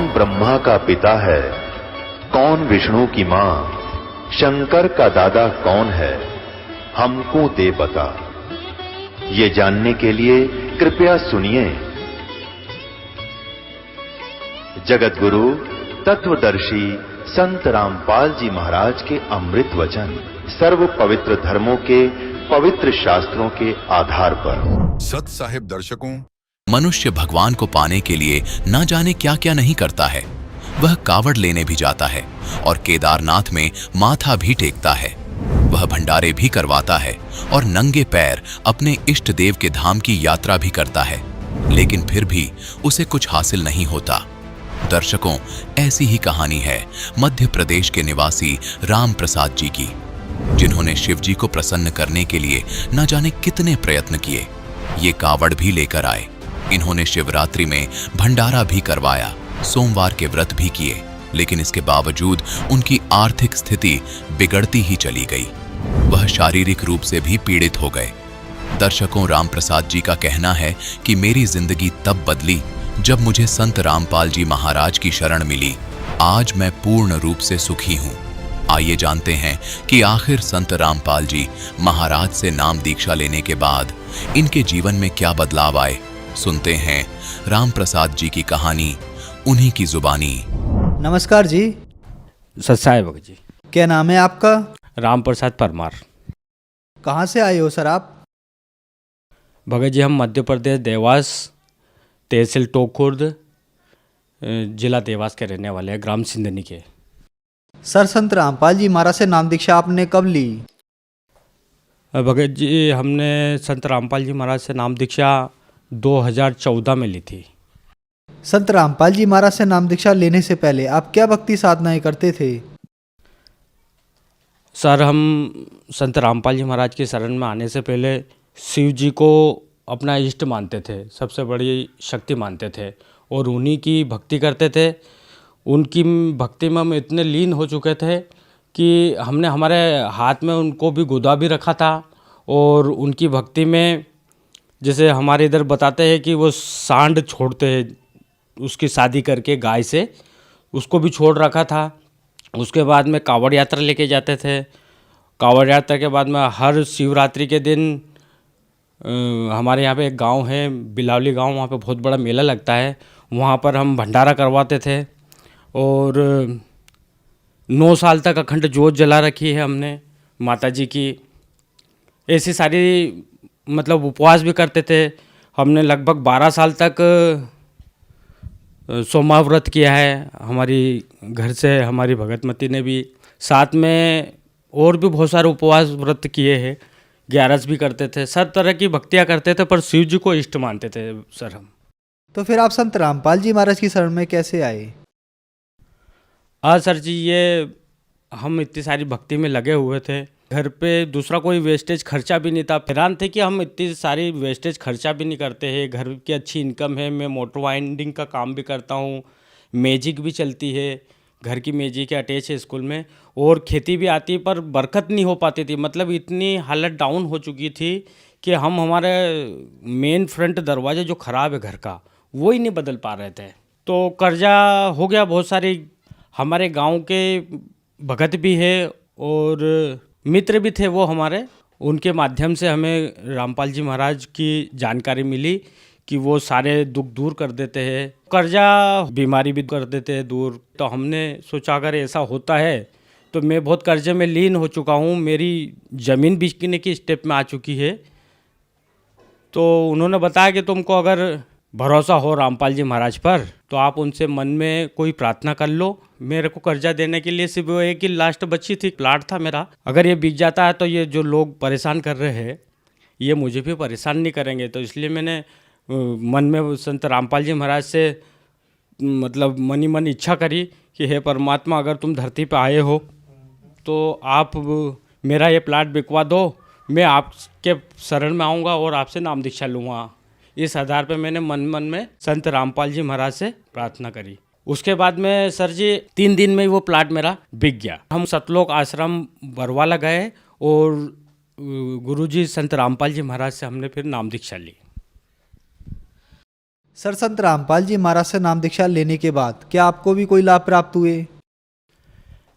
कौन ब्रह्मा का पिता है, कौन विष्णु की मां, शंकर का दादा कौन है, हमको दे बता। ये जानने के लिए कृपया सुनिए। जगत गुरु तत्वदर्शी संत रामपाल जी महाराज के अमृत वचन सर्व पवित्र धर्मों के पवित्र शास्त्रों के आधार पर। सत साहिब दर्शकों, मनुष्य भगवान को पाने के लिए ना जाने क्या क्या नहीं करता है। वह कावड़ लेने भी जाता है और केदारनाथ में माथा भी टेकता है। वह भंडारे भी करवाता है और नंगे पैर अपने इष्ट देव के धाम की यात्रा भी करता है, लेकिन फिर भी उसे कुछ हासिल नहीं होता। दर्शकों, ऐसी ही कहानी है मध्य प्रदेश के निवासी राम प्रसाद जी की, जिन्होंने शिव जी को प्रसन्न करने के लिए न जाने कितने प्रयत्न किए। ये कावड़ भी लेकर आए, इन्होंने शिवरात्रि में भंडारा भी करवाया, सोमवार के व्रत भी किए, लेकिन इसके बावजूद उनकी आर्थिक स्थिति बिगड़ती ही चली गई। वह शारीरिक रूप से भी पीड़ित हो गए। दर्शकों, राम प्रसाद जी का कहना है कि मेरी जिंदगी तब बदली जब मुझे संत रामपाल जी महाराज की शरण मिली। आज मैं पूर्ण रूप से सुखी हूँ। आइए जानते हैं कि आखिर संत रामपाल जी महाराज से नाम दीक्षा लेने के बाद इनके जीवन में क्या बदलाव आए। सुनते हैं राम प्रसाद जी की कहानी, उन्हीं की जुबानी। नमस्कार जी। सत्साई भगत जी। क्या नाम है आपका? राम प्रसाद परमार। कहाँ से आए हो सर आप? भगत जी, हम मध्य प्रदेश देवास, तहसील टोकुर्द, जिला देवास के रहने वाले हैं, ग्राम सिंधनी के। सर, संत रामपाल जी महाराज से नाम दीक्षा आपने कब ली? भगत जी, हमने संत रामपाल जी महाराज से नाम दीक्षा 2014 में ली थी। संत रामपाल जी महाराज से नाम दीक्षा लेने से पहले आप क्या भक्ति साधनाएं करते थे? सर, हम संत रामपाल जी महाराज की शरण में आने से पहले शिव जी को अपना इष्ट मानते थे, सबसे बड़ी शक्ति मानते थे और उन्हीं की भक्ति करते थे। उनकी भक्ति में हम इतने लीन हो चुके थे कि हमने हमारे हाथ में उनको भी गोदा भी रखा था। और उनकी भक्ति में, जैसे हमारे इधर बताते हैं कि वो सांड छोड़ते हैं, उसकी शादी करके गाय से, उसको भी छोड़ रखा था। उसके बाद में कावड़ यात्रा लेके जाते थे। कावड़ यात्रा के बाद में हर शिवरात्रि के दिन हमारे यहाँ पे एक गांव है, बिलावली गांव, वहाँ पे बहुत बड़ा मेला लगता है, वहाँ पर हम भंडारा करवाते थे। और 9 साल तक अखंड ज्योत जला रखी है हमने माता जी की। ऐसी सारी मतलब उपवास भी करते थे हमने। लगभग 12 साल तक सोमवार व्रत किया है। हमारी घर से हमारी भगतमती ने भी, साथ में और भी बहुत सारे उपवास व्रत किए हैं। 11 भी करते थे, सब तरह की भक्तियाँ करते थे, पर शिव जी को इष्ट मानते थे सर हम। तो फिर आप संत रामपाल जी महाराज की शरण में कैसे आए? हाँ सर जी, ये हम इतनी सारी भक्ति में लगे हुए थे, घर पे दूसरा कोई वेस्टेज खर्चा भी नहीं था। हैरान थे कि हम इतनी सारी वेस्टेज खर्चा भी नहीं करते हैं, घर की अच्छी इनकम है। मैं मोटर वाइंडिंग का काम भी करता हूँ, मैजिक भी चलती है, घर की मैजिक अटैच है स्कूल में, और खेती भी आती है, पर बरकत नहीं हो पाती थी। मतलब इतनी हालत डाउन हो चुकी थी कि हम हमारे मेन फ्रंट दरवाजे जो ख़राब है घर का, वो ही नहीं बदल पा रहे थे। तो कर्जा हो गया बहुत सारी। हमारे गांव के भगत भी है और मित्र भी थे वो हमारे, उनके माध्यम से हमें रामपाल जी महाराज की जानकारी मिली कि वो सारे दुख दूर कर देते हैं, कर्जा बीमारी भी कर देते हैं दूर। तो हमने सोचा अगर ऐसा होता है तो मैं बहुत कर्जे में लीन हो चुका हूँ, मेरी ज़मीन बिकने की स्टेप में आ चुकी है। तो उन्होंने बताया कि तुमको अगर भरोसा हो रामपाल जी महाराज पर तो आप उनसे मन में कोई प्रार्थना कर लो। मेरे को कर्जा देने के लिए सिर्फ वो एक ही लास्ट बची थी, प्लाट था मेरा। अगर ये बिक जाता है तो ये जो लोग परेशान कर रहे हैं ये मुझे भी परेशान नहीं करेंगे। तो इसलिए मैंने मन में संत रामपाल जी महाराज से मतलब मन ही मन इच्छा करी कि हे परमात्मा, अगर तुम धरती पर आए हो तो आप मेरा ये प्लाट बिकवा दो, मैं आपके शरण में आऊँगा और आपसे नाम दीक्षा लूँगा। इस आधार पर मैंने मन में संत रामपाल जी महाराज से प्रार्थना करी। उसके बाद में सर जी 3 दिन में ही वो प्लाट मेरा बिक गया। हम सतलोक आश्रम बरवाला गए और गुरुजी संत रामपाल जी महाराज से हमने फिर नाम दीक्षा ली। सर, संत रामपाल जी महाराज से नाम दीक्षा लेने के बाद क्या आपको भी कोई लाभ प्राप्त हुए?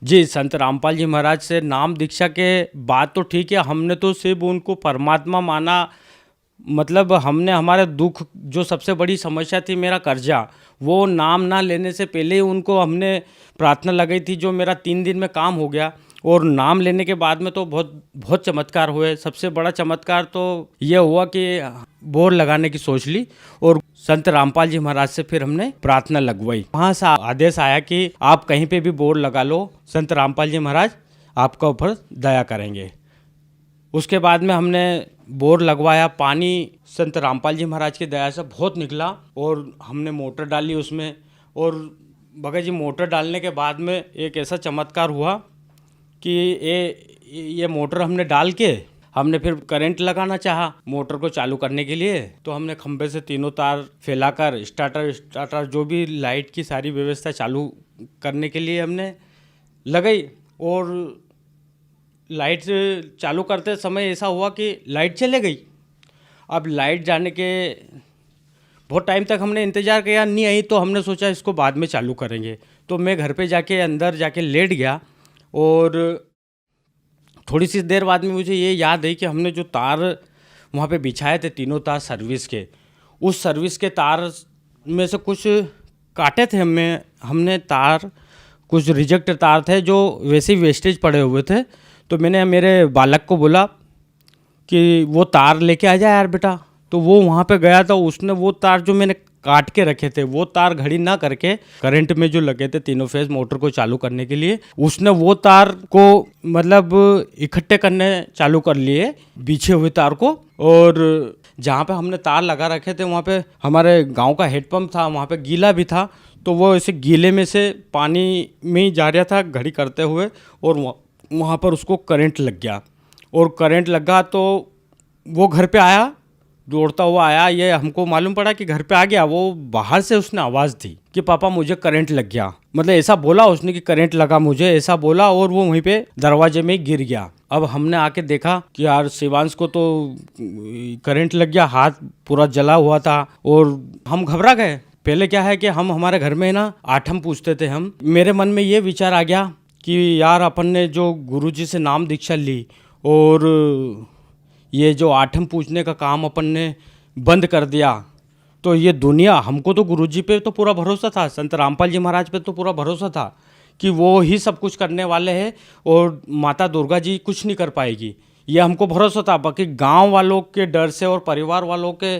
जी, संत रामपाल जी महाराज से नाम दीक्षा के बाद तो ठीक है, हमने तो सिर्फ उनको परमात्मा माना। मतलब हमने हमारे दुख, जो सबसे बड़ी समस्या थी मेरा कर्जा, वो नाम ना लेने से पहले ही उनको हमने प्रार्थना लगाई थी, जो मेरा 3 दिन में काम हो गया। और नाम लेने के बाद में तो बहुत बहुत चमत्कार हुए। सबसे बड़ा चमत्कार तो ये हुआ कि बोर लगाने की सोच ली और संत रामपाल जी महाराज से फिर हमने प्रार्थना लगवाई। वहाँ से आदेश आया कि आप कहीं पे भी बोर लगा लो, संत रामपाल जी महाराज आपका ऊपर दया करेंगे। उसके बाद में हमने बोर लगवाया। पानी संत रामपाल जी महाराज की दया से बहुत निकला और हमने मोटर डाली उसमें। और भगत जी, मोटर डालने के बाद में एक ऐसा चमत्कार हुआ कि ये मोटर हमने डाल के हमने फिर करंट लगाना चाहा मोटर को चालू करने के लिए। तो हमने खंभे से तीनों तार फैलाकर स्टार्टर जो भी लाइट की सारी व्यवस्था चालू करने के लिए हमने लगाई। और लाइट चालू करते समय ऐसा हुआ कि लाइट चले गई। अब लाइट जाने के बहुत टाइम तक हमने इंतज़ार किया, नहीं आई, तो हमने सोचा इसको बाद में चालू करेंगे। तो मैं घर पे जाके अंदर जाके लेट गया और थोड़ी सी देर बाद में मुझे ये याद है कि हमने जो तार वहाँ पे बिछाए थे, तीनों तार सर्विस के, उस सर्विस के तार में से कुछ काटे थे हमने तार, कुछ रिजेक्ट तार थे जो वैसे ही वेस्टेज पड़े हुए थे। तो मैंने मेरे बालक को बोला कि वो तार लेके आ जाए यार बेटा। तो वो वहाँ पे गया था, उसने वो तार जो मैंने काट के रखे थे, वो तार घड़ी ना करके करंट में जो लगे थे तीनों फेज मोटर को चालू करने के लिए, उसने वो तार को मतलब इकट्ठे करने चालू कर लिए, बिछे हुए तार को। और जहाँ पे हमने तार लगा रखे थे वहाँ पे हमारे गांव का हेडपम्प था, वहाँ पे गीला भी था। तो वो ऐसे गीले में से पानी में ही जा रहा था घड़ी करते हुए और वहाँ पर उसको करंट लग गया। और करंट लगा तो वो घर पे आया, दौड़ता हुआ आया। ये हमको मालूम पड़ा कि घर पे आ गया। वो बाहर से उसने आवाज़ दी कि पापा मुझे करंट लग गया। मतलब ऐसा बोला उसने कि करंट लगा मुझे, ऐसा बोला। और वो वहीं पे दरवाजे में गिर गया। अब हमने आके देखा कि यार शिवांश को तो करंट लग गया, हाथ पूरा जला हुआ था और हम घबरा गए। पहले क्या है कि हम हमारे घर में ना आठम पूछते थे हम। मेरे मन में ये विचार आ गया कि यार अपन ने जो गुरुजी से नाम दीक्षा ली और ये जो आठम पूछने का काम अपन ने बंद कर दिया, तो ये दुनिया, हमको तो गुरुजी पे तो पूरा भरोसा था, संत रामपाल जी महाराज पे तो पूरा भरोसा था कि वो ही सब कुछ करने वाले हैं और माता दुर्गा जी कुछ नहीं कर पाएगी, ये हमको भरोसा था। बाकी गांव वालों के डर से और परिवार वालों के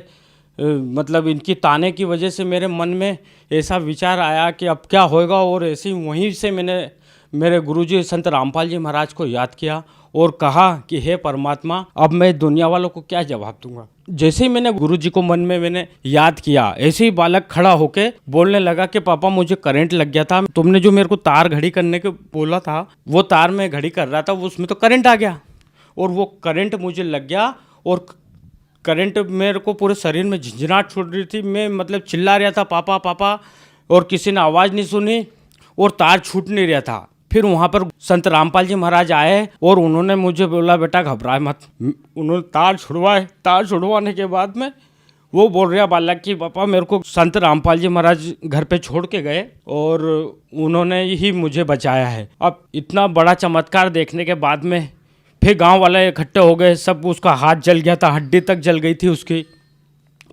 मतलब इनकी ताने की वजह से मेरे मन में ऐसा विचार आया कि अब क्या होएगा। और ऐसे ही वहीं से मैंने मेरे गुरुजी संत रामपाल जी महाराज को याद किया और कहा कि हे परमात्मा, अब मैं दुनिया वालों को क्या जवाब दूंगा। जैसे ही मैंने गुरुजी को मन में मैंने याद किया, ऐसे ही बालक खड़ा होके बोलने लगा कि पापा मुझे करंट लग गया था, तुमने जो मेरे को तार घड़ी करने को बोला था, वो तार में घड़ी कर रहा था, उसमें तो करंट आ गया और वो करंट मुझे लग गया और करंट मेरे को पूरे शरीर में झंझनाहट छूट रही थी। मैं मतलब चिल्ला रहा था पापा पापा, और किसी ने आवाज़ नहीं सुनी और तार छूट नहीं रहा था। फिर वहाँ पर संत रामपाल जी महाराज आए और उन्होंने मुझे बोला बेटा घबराए मत। उन्होंने तार छुड़वाए। तार छुड़वाने के बाद में वो बोल रहा बालक कि पापा मेरे को संत रामपाल जी महाराज घर पे छोड़ के गए और उन्होंने ही मुझे बचाया है। अब इतना बड़ा चमत्कार देखने के बाद में फिर गांव वाले इकट्ठे हो गए, सब उसका हाथ जल गया था, हड्डी तक जल गई थी उसकी।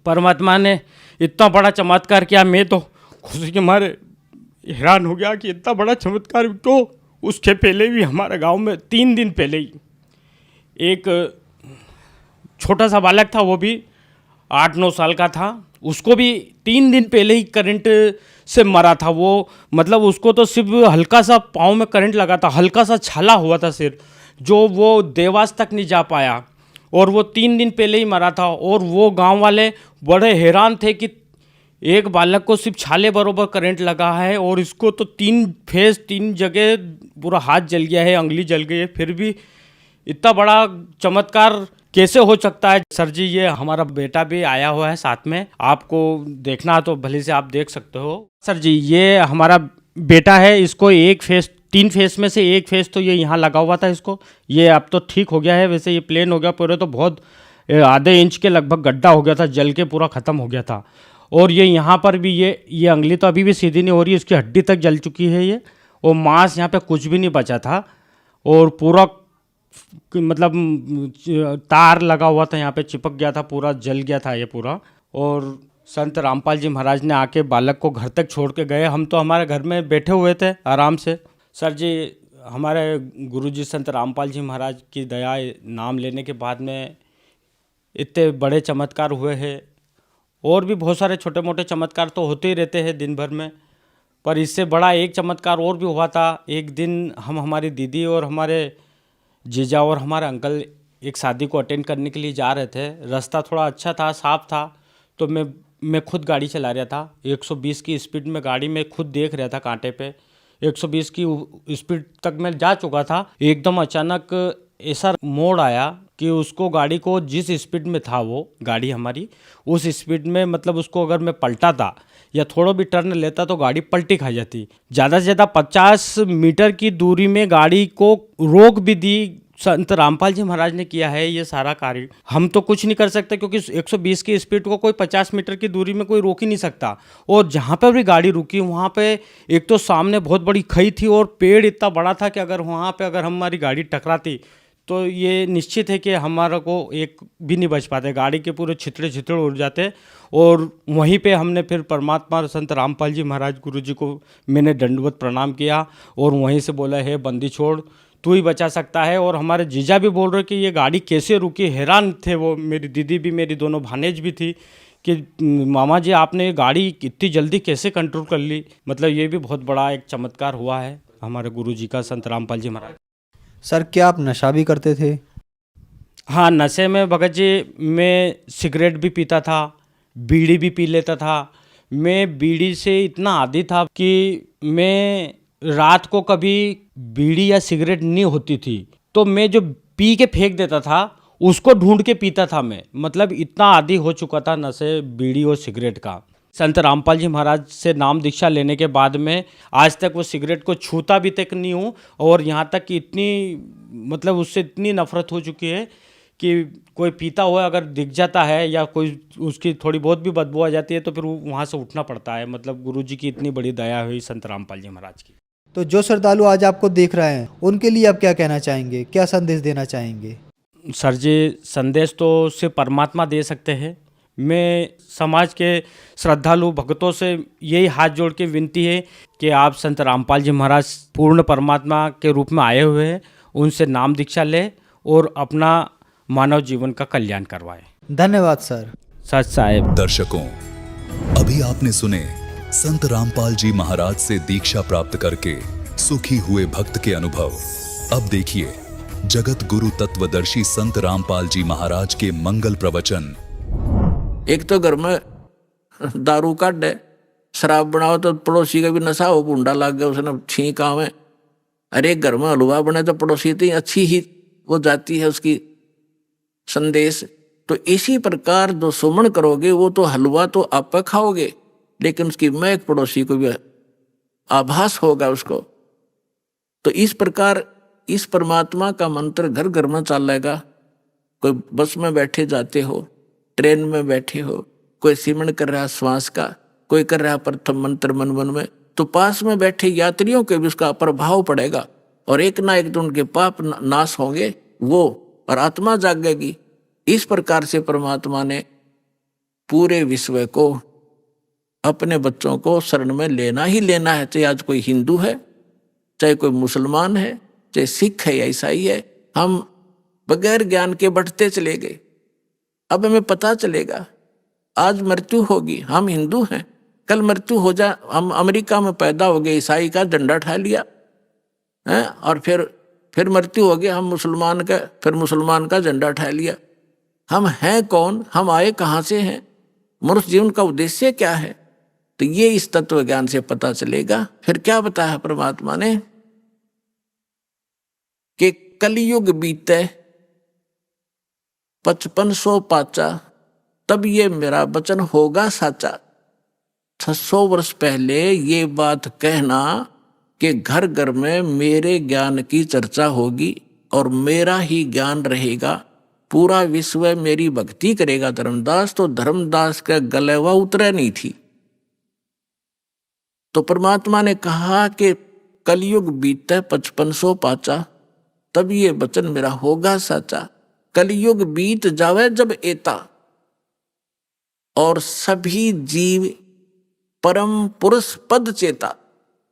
परमात्मा ने इतना बड़ा चमत्कार किया, मैं तो खुशी के मारे हैरान हो गया कि इतना बड़ा चमत्कार क्यों। उसके पहले भी हमारे गांव में 3 दिन पहले ही एक छोटा सा बालक था, वो भी 8-9 साल का था, उसको भी 3 दिन पहले ही करंट से मरा था। वो मतलब उसको तो सिर्फ हल्का सा पाँव में करंट लगा था, हल्का सा छाला हुआ था सिर, जो वो देवास तक नहीं जा पाया और वो 3 दिन पहले ही मरा था। और वो गांव वाले बड़े हैरान थे कि एक बालक को सिर्फ छाले बरोबर करंट लगा है और इसको तो 3 जगह पूरा हाथ जल गया है, अंगुली जल गई है, फिर भी इतना बड़ा चमत्कार कैसे हो सकता है। सर जी, ये हमारा बेटा भी आया हुआ है साथ में, आपको देखना तो भले से आप देख सकते हो। सर जी, ये हमारा बेटा है, इसको 3 फेस में से 1 फेस तो ये यहाँ लगा हुआ था इसको, ये अब तो ठीक हो गया है। वैसे ये प्लेन हो गया, पूरे तो बहुत आधे इंच के लगभग गड्ढा हो गया था, जल के पूरा ख़त्म हो गया था। और ये यहाँ पर भी ये अंगली तो अभी भी सीधी नहीं हो रही, इसकी हड्डी तक जल चुकी है ये, और मांस यहाँ पे कुछ भी नहीं बचा था, और पूरा मतलब तार लगा हुआ था यहाँ पे, चिपक गया था, पूरा जल गया था ये पूरा। और संत रामपाल जी महाराज ने आके बालक को घर तक छोड़ के गए। हम तो हमारे घर में बैठे हुए थे आराम से। सर जी, हमारे गुरुजी संत रामपाल जी महाराज की दया, नाम लेने के बाद में इतने बड़े चमत्कार हुए हैं। और भी बहुत सारे छोटे मोटे चमत्कार तो होते ही रहते हैं दिन भर में, पर इससे बड़ा एक चमत्कार और भी हुआ था। एक दिन हम, हमारी दीदी और हमारे जीजा और हमारे अंकल एक शादी को अटेंड करने के लिए जा रहे थे। रास्ता थोड़ा अच्छा था, साफ था, तो मैं खुद गाड़ी चला रहा था। 120 की स्पीड में गाड़ी में खुद देख रहा था कांटे पे, 120 की स्पीड तक मैं जा चुका था। एकदम अचानक ऐसा मोड़ आया कि उसको, गाड़ी को जिस स्पीड में था वो गाड़ी हमारी, उस स्पीड में मतलब उसको अगर मैं पलटाता या थोड़ा भी टर्न लेता तो गाड़ी पलटी खा जाती। ज़्यादा से ज़्यादा 50 मीटर की दूरी में गाड़ी को रोक भी दी। संत रामपाल जी महाराज ने किया है ये सारा कार्य। हम तो कुछ नहीं कर सकते, क्योंकि 120 की स्पीड को कोई 50 मीटर की दूरी में कोई रोक ही नहीं सकता। और जहाँ पर भी गाड़ी रुकी वहाँ पे एक तो सामने बहुत बड़ी खई थी और पेड़ इतना बड़ा था कि अगर वहाँ पे अगर हमारी गाड़ी टकराती तो ये निश्चित है कि हमारा को एक भी नहीं बच पाते, गाड़ी के पूरे छितड़े छितड़े उड़ जाते। और वहीं पे हमने फिर परमात्मा संत रामपाल जी महाराज गुरु जी को मैंने दंडवत प्रणाम किया और वहीं से बोला, है बंदी छोड़, तू ही बचा सकता है। और हमारे जीजा भी बोल रहे कि ये गाड़ी कैसे रुकी, हैरान थे वो, मेरी दीदी भी, मेरी दोनों भानेज भी थी कि मामा जी आपने ये गाड़ी इतनी जल्दी कैसे कंट्रोल कर ली। मतलब ये भी बहुत बड़ा एक चमत्कार हुआ है हमारे गुरु जी का, संत रामपाल जी महाराज। सर, क्या आप नशा भी करते थे? हाँ, नशे में भगत जी मैं सिगरेट भी पीता था, बीड़ी भी पी लेता था। मैं बीड़ी से इतना आदी था कि मैं रात को कभी बीड़ी या सिगरेट नहीं होती थी तो मैं जो पी के फेंक देता था उसको ढूंढ के पीता था मैं। मतलब इतना आदी हो चुका था नशे, बीड़ी और सिगरेट का। संत रामपाल जी महाराज से नाम दीक्षा लेने के बाद में आज तक वो सिगरेट को छूता भी तक नहीं हूँ। और यहाँ तक कि इतनी, मतलब उससे इतनी नफरत हो चुकी है कि कोई पीता हुआ अगर दिख जाता है या कोई उसकी थोड़ी बहुत भी बदबू आ जाती है तो फिर वहाँ से उठना पड़ता है। मतलब गुरु जी की इतनी बड़ी दया हुई संत रामपाल जी महाराज की। तो जो श्रद्धालु आज आपको देख रहे हैं उनके लिए आप क्या कहना चाहेंगे, क्या संदेश देना चाहेंगे? सर जी, संदेश तो सिर्फ परमात्मा दे सकते हैं। मैं समाज के श्रद्धालु भक्तों से यही हाथ जोड़ के विनती है कि आप संत रामपाल जी महाराज पूर्ण परमात्मा के रूप में आए हुए हैं, उनसे नाम दीक्षा लें और अपना मानव जीवन का कल्याण करवाएं। धन्यवाद सर। सच साहेब। दर्शकों, अभी आपने सुने संत रामपाल जी महाराज से दीक्षा प्राप्त करके सुखी हुए भक्त के अनुभव। अब देखिए जगत गुरु तत्वदर्शी संत रामपाल जी महाराज के मंगल प्रवचन। एक तो घर में दारू काट है, शराब बनाओ तो पड़ोसी का भी नशा हो, भूंडा लग गया उसने छींक आवे। अरे घर में हलवा बने तो पड़ोसी तो अच्छी ही वो जाती है उसकी संदेश। तो इसी प्रकार जो सुमन करोगे वो तो हलवा तो आप खाओगे, लेकिन उसकी महक पड़ोसी को भी आभास होगा उसको। तो इस प्रकार इस परमात्मा का मंत्र घर घर में चलेगा। कोई बस में बैठे जाते हो, ट्रेन में बैठे हो, कोई सिमरन कर रहा श्वास का, कोई कर रहा प्रथम मंत्र मन मन में, तो पास में बैठे यात्रियों के भी उसका प्रभाव पड़ेगा और एक ना एक तो उनके पाप नाश होंगे वो, और आत्मा जागेगी। इस प्रकार से परमात्मा ने पूरे विश्व को अपने बच्चों को शरण में लेना ही लेना है। चाहे आज कोई हिंदू है, चाहे कोई मुसलमान है, चाहे सिख है या ईसाई है, हम बगैर ज्ञान के बढ़ते चले गए। अब हमें पता चलेगा आज मृत्यु होगी, हम हिंदू हैं, कल मृत्यु हो जाए। हम अमेरिका में पैदा हो गए, ईसाई का झंडा उठा लिया है, और फिर मृत्यु हो गया, हम मुसलमान का, फिर मुसलमान का झंडा उठा लिया। हम हैं कौन, हम आए कहाँ से हैं, मनुष्य जीवन का उद्देश्य क्या है, तो ये इस तत्व ज्ञान से पता चलेगा। फिर क्या बताया परमात्मा ने कि कलयुग बीते 5500 पाचा, तब ये मेरा वचन होगा साचा। 600 वर्ष पहले ये बात कहना कि घर घर में मेरे ज्ञान की चर्चा होगी और मेरा ही ज्ञान रहेगा, पूरा विश्व मेरी भक्ति करेगा धर्मदास, तो धर्मदास का गलेवा उतरे नहीं थी। तो परमात्मा ने कहा कि कलयुग बीते 5500 पाचा, तब ये वचन मेरा होगा साचा। कलयुग बीत जावे जब एता, और सभी जीव परम पुरुष पद चेता।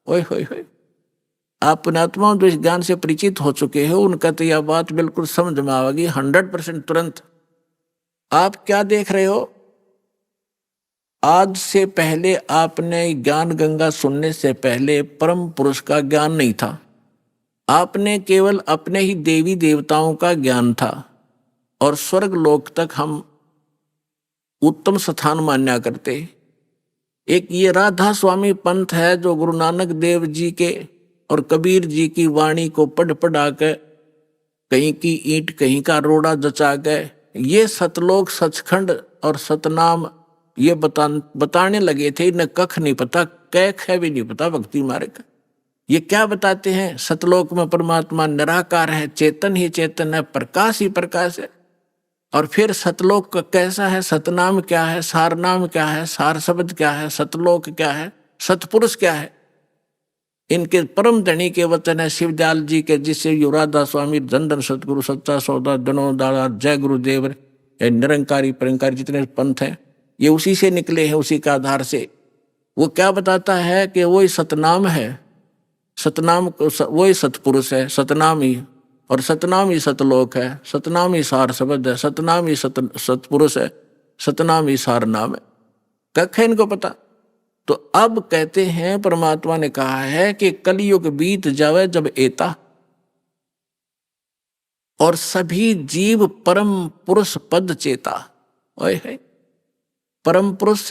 ओए होए होए, आप पुण्यात्माओं जो इस ज्ञान से परिचित हो चुके हो, उनका तो यह बात बिल्कुल समझ में आएगी 100% तुरंत। आप क्या देख रहे हो? आज से पहले आपने ज्ञान गंगा सुनने से पहले परम पुरुष का ज्ञान नहीं था। आपने केवल अपने ही देवी देवताओं का ज्ञान था, और स्वर्ग लोक तक हम उत्तम स्थान मान्या करते। एक ये राधा स्वामी पंथ है जो गुरु नानक देव जी के और कबीर जी की वाणी को पढ़ पढ़ा के कहीं की ईंट कहीं का रोड़ा जचा गए, ये सतलोक सचखंड और सतनाम ये बताने लगे थे। इन्हें कख नहीं पता, कैख है भी नहीं पता भक्ति मार्ग। ये क्या बताते हैं? सतलोक में परमात्मा निराकार है, चेतन ही चेतन है, प्रकाश ही प्रकाश है। और फिर सतलोक का कैसा है, सतनाम क्या है, सारनाम क्या है, सार शब्द क्या है, सतलोक क्या है, सतपुरुष क्या है। इनके परम धनी के वचन है शिवदयाल जी के, जिससे युवराधा स्वामी धन धन सतगुरु सच्चा सौदा जनो दादा जय गुरुदेव निरंकारी परंकारी जितने पंथ हैं ये उसी से निकले हैं, उसी का आधार से। वो क्या बताता है कि वही सतनाम है, सतनाम वही सतपुरुष है, सतनाम ही, और सतनाम ही सतलोक है, सतनाम ही सार शब्द है, सतनाम ही सतपुरुष है, सतनाम ही सार नाम है। कख है इनको पता। तो अब कहते हैं परमात्मा ने कहा है कि कलयुग बीत जावे जब एता, और सभी जीव परम पुरुष पद चेता। ओए है परम पुरुष,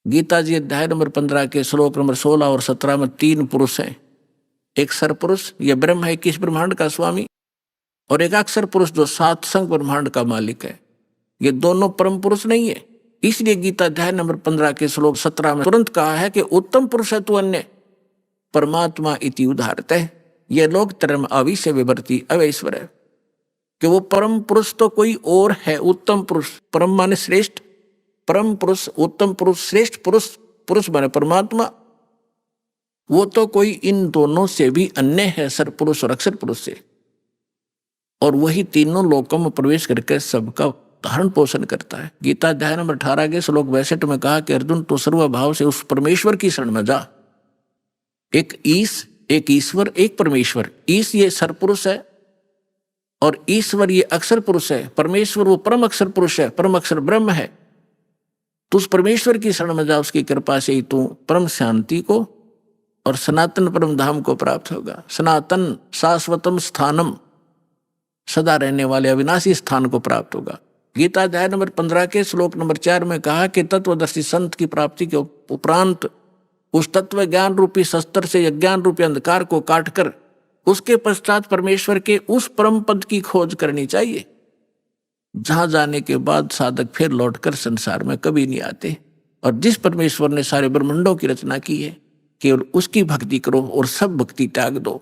गीता जी अध्याय नंबर 15 के श्लोक नंबर 16 और 17 में 3 पुरुष हैं। एक सरपुरुष, यह ब्रह्म है किस ब्रह्मांड का स्वामी, और एक अक्षर पुरुष जो 7 संग ब्रह्मांड का मालिक है। ये दोनों परम पुरुष नहीं है। इसलिए गीता अध्याय नंबर 15 के श्लोक 17 में तुरंत कहा है कि उत्तम पुरुष है तू अन्य परमात्मा इति उदाहरते। ये लोग धर्म अविश्य विवर्ती अवैश्वर है कि वो परम पुरुष तो कोई और है। उत्तम पुरुष, परम माने श्रेष्ठ, परम पुरुष, उत्तम पुरुष, श्रेष्ठ पुरुष, पुरुष माने परमात्मा, वो तो कोई इन दोनों से भी अन्य है, सरपुरुष और अक्षर पुरुष से। और वही तीनों लोकों में प्रवेश करके सबका धारण पोषण करता है। गीता अध्याय नंबर 18 के श्लोक 62 में कहा कि अर्जुन तो सर्वभाव से उस परमेश्वर की शरण में जा। एक ईश, एक ईश्वर, एक परमेश्वर। ईश ये सरपुरुष है और ईश्वर ये अक्षर पुरुष है। परमेश्वर वो परम अक्षर पुरुष है, परम अक्षर ब्रह्म है। तो उस परमेश्वर की शरण में जा, उसकी कृपा से ही तू परम शांति को और सनातन परम धाम को प्राप्त होगा। सनातन शाश्वतम स्थानम, सदा रहने वाले अविनाशी स्थान को प्राप्त होगा। गीता अध्याय नंबर 15 के श्लोक नंबर 4 में कहा कि तत्वदर्शी संत की प्राप्ति के उपरांत उस तत्व ज्ञान रूपी शस्त्र से अज्ञान रूपी अंधकार को काटकर उसके पश्चात परमेश्वर के उस परम पद की खोज करनी चाहिए, जहां जाने के बाद साधक फिर लौटकर संसार में कभी नहीं आते। और जिस परमेश्वर ने सारे ब्रह्मांडों की रचना की है, केवल उसकी भक्ति करो और सब भक्ति त्याग दो,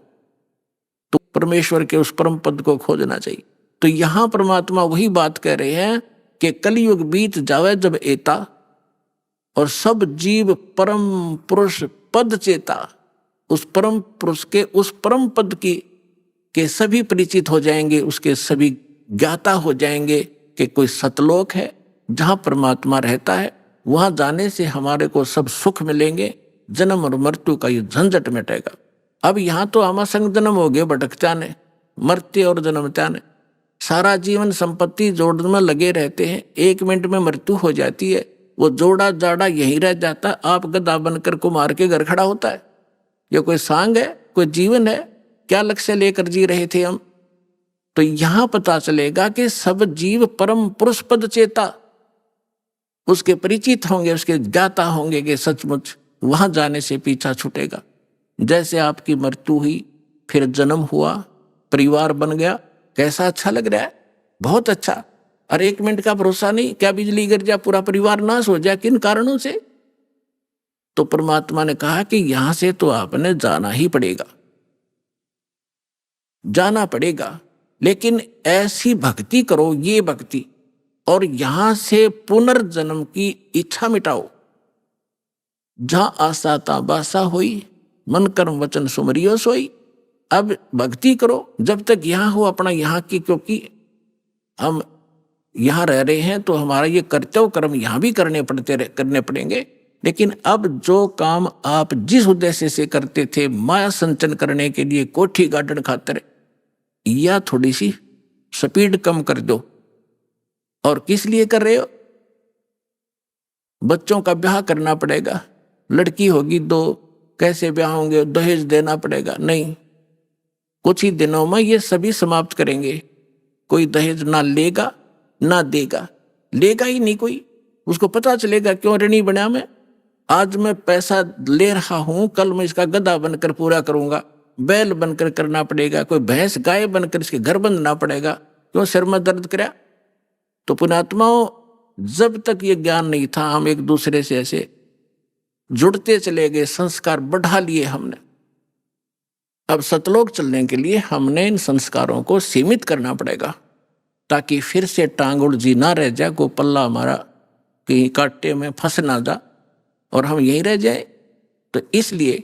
तो परमेश्वर के उस परम पद को खोजना चाहिए। तो यहां परमात्मा वही बात कह रहे हैं कि कलयुग बीत जावे जब एता, और सब जीव परम पुरुष पद चेता, उस परम पुरुष के उस परम पद की के सभी परिचित हो जाएंगे, उसके सभी ज्ञाता हो जाएंगे कि कोई सतलोक है जहां परमात्मा रहता है। वहां जाने से हमारे को सब सुख मिलेंगे, जन्म और मृत्यु का ये झंझट मिटेगा। अब यहाँ तो आमा संग जन्म हो गए, भटकता ने, मरते और जन्मता ने, सारा जीवन संपत्ति जोड़ने में लगे रहते हैं। 1 मिनट में मृत्यु हो जाती है, वो जोड़ा जाड़ा यहीं रह जाता। आप गधा बनकर को मार के घर खड़ा होता है। ये कोई सांग है, कोई जीवन है? क्या लक्ष्य लेकर जी रहे थे हम? तो यहां पता चलेगा कि सब जीव परम पुरुष पद चेता, उसके परिचित होंगे, उसके ज्ञाता होंगे कि सचमुच वहां जाने से पीछा छूटेगा। जैसे आपकी मृत्यु हुई, फिर जन्म हुआ, परिवार बन गया, कैसा अच्छा लग रहा है, बहुत अच्छा। और 1 मिनट का भरोसा नहीं, क्या बिजली गिर जाए, पूरा परिवार नाश हो जाए, किन कारणों से? तो परमात्मा ने कहा कि यहां से तो आपने जाना ही पड़ेगा, जाना पड़ेगा। लेकिन ऐसी भक्ति करो, ये भक्ति, और यहां से पुनर्जन्म की इच्छा मिटाओ। जहां आशा ता बासा होई, मन कर्म वचन सुमरियो सोई। अब भक्ति करो जब तक यहां हो अपना यहाँ की, क्योंकि हम यहां रह रहे हैं तो हमारा ये कर्तव्य कर्म यहां भी करने पड़ेंगे। लेकिन अब जो काम आप जिस उद्देश्य से करते थे, माया संचन करने के लिए, कोठी गार्डन खातर, या थोड़ी सी स्पीड कम कर दो। और किस लिए कर रहे हो? बच्चों का ब्याह करना पड़ेगा, लड़की होगी दो, कैसे ब्याह होंगे, दहेज देना पड़ेगा। नहीं, कुछ ही दिनों में ये सभी समाप्त करेंगे। कोई दहेज ना लेगा ना देगा, लेगा ही नहीं कोई। उसको पता चलेगा क्यों ऋणी बना मैं, आज मैं पैसा ले रहा हूं, कल मैं इसका गधा बनकर पूरा करूंगा, बैल बनकर करना पड़ेगा, कोई भैंस गाय बनकर इसके घर बंधना पड़ेगा, क्यों सिर में दर्द करा। तो पुण्यात्माओं, जब तक ये ज्ञान नहीं था, हम एक दूसरे से ऐसे जुड़ते चले गए, संस्कार बढ़ा लिए हमने। अब सतलोक चलने के लिए हमने इन संस्कारों को सीमित करना पड़ेगा, ताकि फिर से टांग उलझी ना रह जाए, को पल्ला हमारा कहीं कांटे में फंस ना जा और हम यहीं रह जाए। तो इसलिए,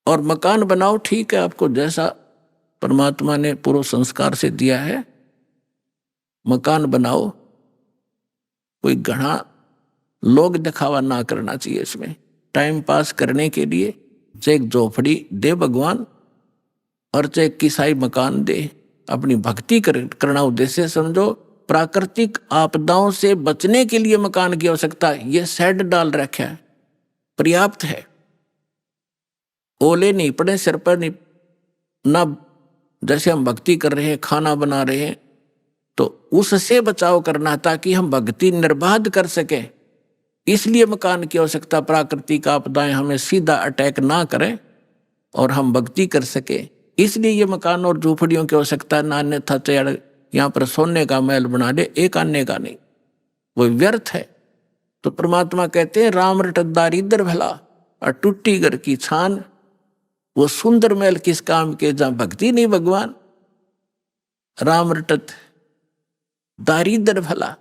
और मकान बनाओ, ठीक है, आपको जैसा परमात्मा ने पूर्व संस्कार से दिया है, मकान बनाओ। कोई घना लोग दिखावा ना करना चाहिए इसमें। टाइम पास करने के लिए चाहे एक झोपड़ी दे भगवान, और चाहे किसाई मकान दे, अपनी भक्ति करना उद्देश्य समझो। प्राकृतिक आपदाओं से बचने के लिए मकान की आवश्यकता है, ये शेड डाल रखा है, पर्याप्त है। ओले नहीं पड़े सिर पर, नहीं ना, जैसे हम भक्ति कर रहे हैं, खाना बना रहे हैं, तो उससे बचाव करना, ताकि हम भक्ति निर्बाध कर सकें। इसलिए मकान की आवश्यकता। प्राकृतिक आपदाएं हमें सीधा अटैक ना करें और हम भक्ति कर सके, इसलिए ये मकान और झूपड़ियों की आवश्यकता। ना अन्यथा चाहे यहाँ पर सोने का महल बना दे, एक आने का नहीं, वो व्यर्थ है। तो परमात्मा कहते हैं, राम रट दारिद्र भला और टूटी घर की छान। वो सुंदर महल किस काम के जहां भक्ति नहीं भगवान। राम रटत दारिद्र भला,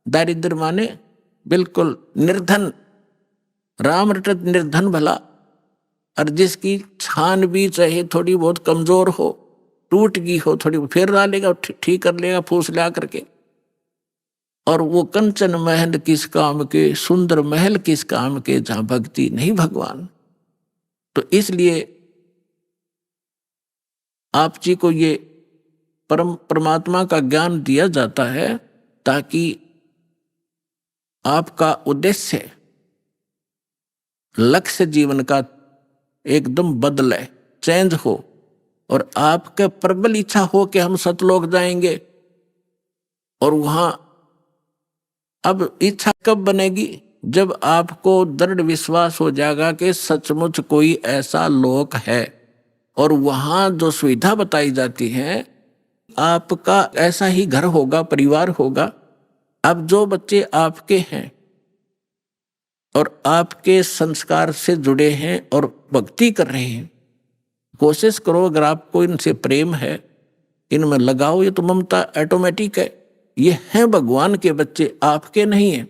दारिद्र माने बिल्कुल निर्धन, राम रटत निर्धन भला। और जिसकी छान भी चाहे थोड़ी बहुत कमजोर हो, टूट गई हो, थोड़ी फिर ला लेगा, ठीक कर लेगा फूस ला करके। और वो कंचन महल किस काम के, सुंदर महल किस काम के, जहां भक्ति नहीं भगवान। तो इसलिए आप जी को ये परमात्मा का ज्ञान दिया जाता है, ताकि आपका उद्देश्य, लक्ष्य जीवन का एकदम बदले, चेंज हो, और आपके प्रबल इच्छा हो कि हम सतलोक जाएंगे। और वहां अब इच्छा कब बनेगी? जब आपको दृढ़ विश्वास हो जाएगा कि सचमुच कोई ऐसा लोक है, और वहां जो सुविधा बताई जाती है, आपका ऐसा ही घर होगा, परिवार होगा। अब जो बच्चे आपके हैं और आपके संस्कार से जुड़े हैं और भक्ति कर रहे हैं, कोशिश करो, अगर आपको इनसे प्रेम है, इनमें लगाओ। ये तो ममता ऑटोमेटिक है, ये हैं भगवान के बच्चे, आपके नहीं है।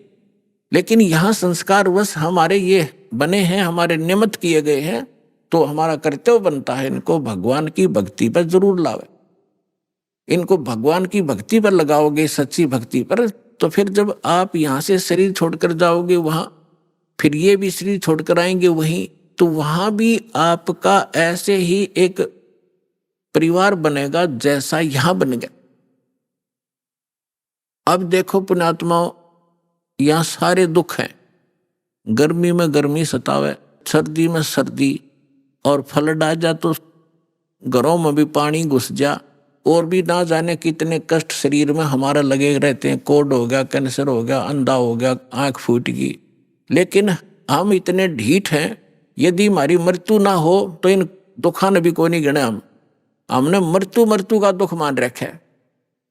लेकिन यहाँ संस्कार वश हमारे ये बने हैं, हमारे नियमित किए गए हैं, तो हमारा कर्तव्य बनता है इनको भगवान की भक्ति पर जरूर लावे। इनको भगवान की भक्ति पर लगाओगे, सच्ची भक्ति पर, तो फिर जब आप यहाँ से शरीर छोड़कर जाओगे वहां, फिर ये भी शरीर छोड़कर आएंगे वहीं, तो वहां भी आपका ऐसे ही एक परिवार बनेगा जैसा यहां बन गया। अब देखो पुण्यात्माओं, यहां सारे दुख हैं। गर्मी में गर्मी सतावे, सर्दी में सर्दी, और फ्लड आ जा तो घरों में भी पानी घुस जा, और भी ना जाने कितने कष्ट शरीर में हमारा लगे रहते हैं। कोढ़ हो गया, कैंसर हो गया, अंधा हो गया, आंख फूट गई। लेकिन हम इतने ढीठ हैं, यदि हमारी मृत्यु ना हो तो इन दुखा ने भी कोई नहीं गिने। हमने मृत्यु का दुख मान रखा है,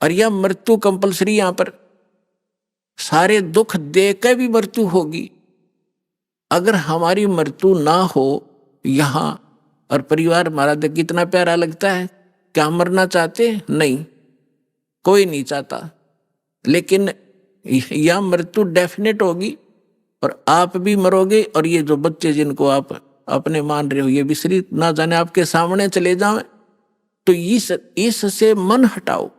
और यह मृत्यु कंपलसरी। यहाँ पर सारे दुख दे के भी मृत्यु होगी। अगर हमारी मृत्यु ना हो यहाँ, और परिवार हमारा कितना प्यारा लगता है, क्या मरना चाहते? नहीं, कोई नहीं चाहता, लेकिन यह मृत्यु डेफिनेट होगी और आप भी मरोगे। और ये जो बच्चे जिनको आप अपने मान रहे हो ये भी शरीर ना जाने आपके सामने चले जाएं, तो इससे मन हटाओ।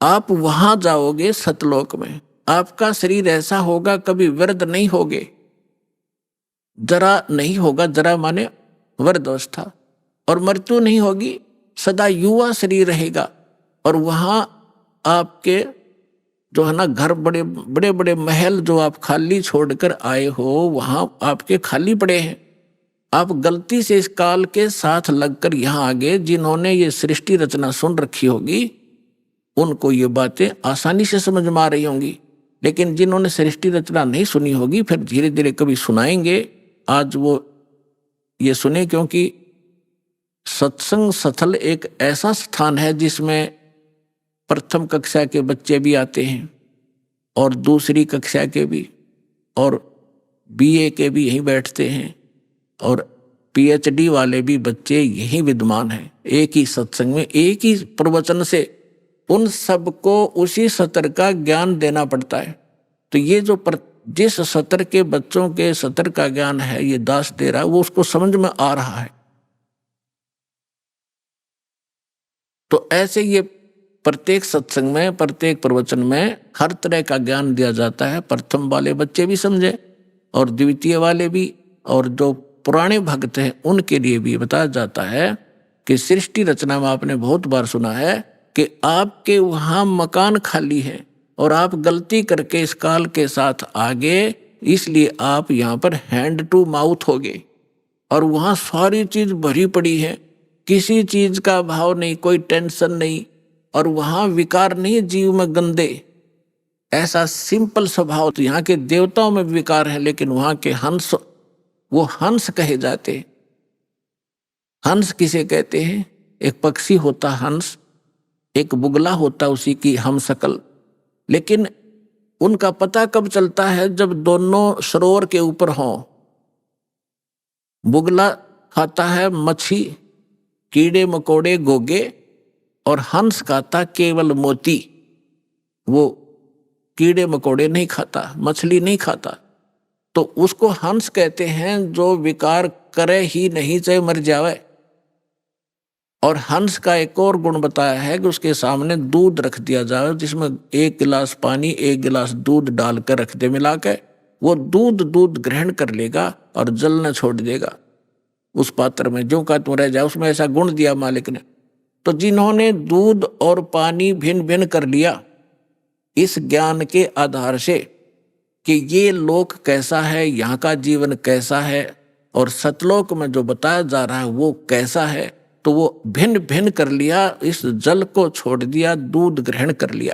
आप वहां जाओगे सतलोक में, आपका शरीर ऐसा होगा कभी वृद्ध नहीं होगे, जरा नहीं होगा, जरा माने वृद्ध अवस्था, और मृत्यु नहीं होगी, सदा युवा शरीर रहेगा। और वहां आपके जो है ना घर, बड़े बड़े बड़े महल जो आप खाली छोड़कर आए हो वहां आपके खाली पड़े हैं। आप गलती से इस काल के साथ लगकर यहाँ आ गए। जिन्होंने ये सृष्टि रचना सुन रखी होगी उनको ये बातें आसानी से समझ में आ रही होंगी, लेकिन जिन्होंने सृष्टि रचना नहीं सुनी होगी फिर धीरे धीरे कभी सुनाएंगे। आज वो ये सुने, क्योंकि सत्संग स्थल एक ऐसा स्थान है जिसमें प्रथम कक्षा के बच्चे भी आते हैं और दूसरी कक्षा के भी, और बीए के भी यहीं बैठते हैं, और पीएचडी वाले भी बच्चे यहीं विद्यमान हैं। एक ही सत्संग में, एक ही प्रवचन से उन सबको उसी सत्र का ज्ञान देना पड़ता है। तो ये जो जिस सत्र के बच्चों के सत्र का ज्ञान है ये दास दे रहा है, वो उसको समझ में आ रहा है। तो ऐसे ये प्रत्येक सत्संग में, प्रत्येक प्रवचन में हर तरह का ज्ञान दिया जाता है। प्रथम वाले बच्चे भी समझे और द्वितीय वाले भी, और जो पुराने भक्त हैं उनके लिए भी बताया जाता है कि सृष्टि रचना में आपने बहुत बार सुना है कि आपके वहां मकान खाली है और आप गलती करके इस काल के साथ आगे, इसलिए आप यहाँ पर हैंड टू माउथ हो गए। और वहाँ सारी चीज भरी पड़ी है, किसी चीज का भाव नहीं, कोई टेंशन नहीं, और वहां विकार नहीं जीव में गंदे, ऐसा सिंपल स्वभाव। तो यहाँ के देवताओं में विकार है, लेकिन वहां के हंस, वो हंस कहे जाते। हंस किसे कहते हैं? एक पक्षी होता हंस, एक बुगला होता उसी की हम शकल। लेकिन उनका पता कब चलता है? जब दोनों सरोवर के ऊपर हों। बुगला खाता है मच्छी, कीड़े मकोड़े, गोगे, और हंस खाता केवल मोती। वो कीड़े मकोड़े नहीं खाता, मछली नहीं खाता, तो उसको हंस कहते हैं जो विकार करे ही नहीं, चाहे मर जावे। और हंस का एक और गुण बताया है कि उसके सामने दूध रख दिया जाए, जिसमें 1 गिलास पानी 1 गिलास दूध डालकर रख दे मिला के, वो दूध ग्रहण कर लेगा और जल न छोड़ देगा उस पात्र में, जो का तुम रह जाए। उसमें ऐसा गुण दिया मालिक ने। तो जिन्होंने दूध और पानी भिन्न भिन्न कर लिया इस ज्ञान के आधार से कि ये लोक कैसा है, यहाँ का जीवन कैसा है, और सतलोक में जो बताया जा रहा है वो कैसा है, तो वो भिन्न भिन्न कर लिया, इस जल को छोड़ दिया, दूध ग्रहण कर लिया,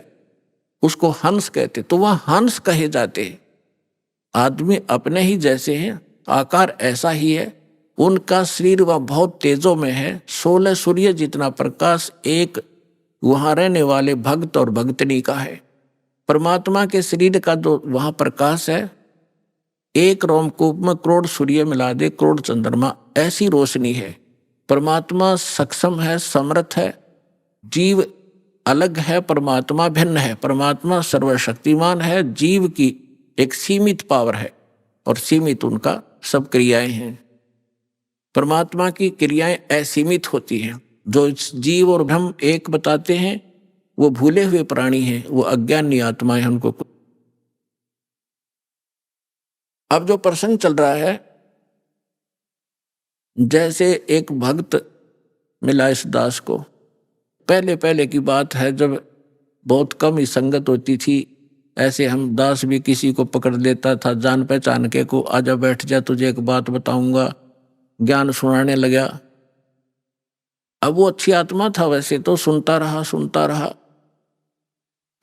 उसको हंस कहते। तो वह हंस कहे जाते। आदमी अपने ही जैसे हैं, आकार ऐसा ही है, उनका शरीर वह बहुत तेजों में है। 16 सूर्य जितना प्रकाश एक वहां रहने वाले भक्त और भक्तनी का है। परमात्मा के शरीर का जो वहां प्रकाश है, एक रोमकूप में करोड़ सूर्य मिला दे, करोड़ चंद्रमा, ऐसी रोशनी है। परमात्मा सक्षम है, समर्थ है। जीव अलग है, परमात्मा भिन्न है। परमात्मा सर्वशक्तिमान है, जीव की एक सीमित पावर है और सीमित उनका सब क्रियाएं हैं। परमात्मा की क्रियाएं असीमित होती हैं। जो जीव और ब्रह्म एक बताते हैं वो भूले हुए प्राणी हैं, वो अज्ञानी आत्माएं हैं। उनको अब जो प्रसंग चल रहा है, जैसे एक भक्त मिला इस दास को, पहले पहले की बात है जब बहुत कम ही संगत होती थी। ऐसे हम दास भी किसी को पकड़ लेता था जान पहचान के, को आजा बैठ जा तुझे एक बात बताऊंगा, ज्ञान सुनाने लगा। अब वो अच्छी आत्मा था वैसे तो, सुनता रहा,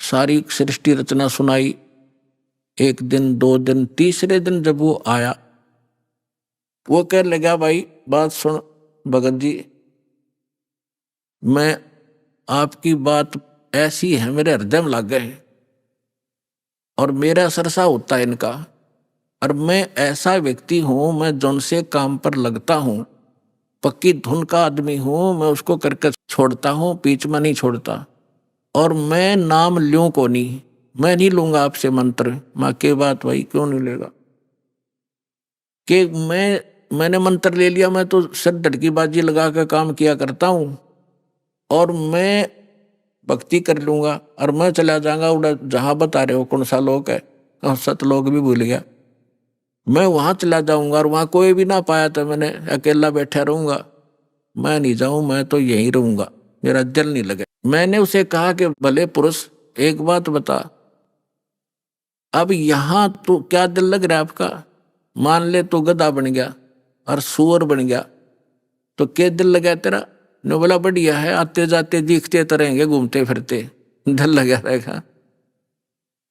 सारी सृष्टि रचना सुनाई। 1 दिन 2 दिन, तीसरे दिन जब वो आया, वो कह लगा भाई बात सुन भगत जी, मैं आपकी बात ऐसी है मेरे हृदय में लग गए और मेरा सरसा होता है इनका। और मैं ऐसा व्यक्ति हूं, मैं जौन से काम पर लगता हूं, पक्की धुन का आदमी हूं, मैं उसको करके छोड़ता हूँ, बीच में नहीं छोड़ता। और मैं नाम लूँ को नहीं, मैं नहीं लूंगा आपसे मंत्र। माँ के बात भाई क्यों नहीं लेगा कि मैंने मंत्र ले लिया, मैं तो सर धड़की बाजी लगा कर काम किया करता हूँ और मैं भक्ति कर लूंगा और मैं चला जाऊंगा उड़ा जहाँ बता रहे हो कौन सा लोक है, सतलोक भी भूल गया, मैं वहाँ चला जाऊंगा और वहाँ कोई भी ना पाया तो मैंने अकेला बैठा रहूंगा। मैं नहीं जाऊं, मैं तो यहीं रहूंगा, मेरा दिल नहीं लगे। मैंने उसे कहा कि भले पुरुष एक बात बता, अब यहाँ तो क्या दिल लग रहा है आपका? मान ले तो गधा बन गया और सुअर बन गया तो क्या दिल लगा तेरा? ने बोला बढ़िया है, आते जाते दिखते तो रहेंगे, घूमते फिरते, दिल लगा रहेगा।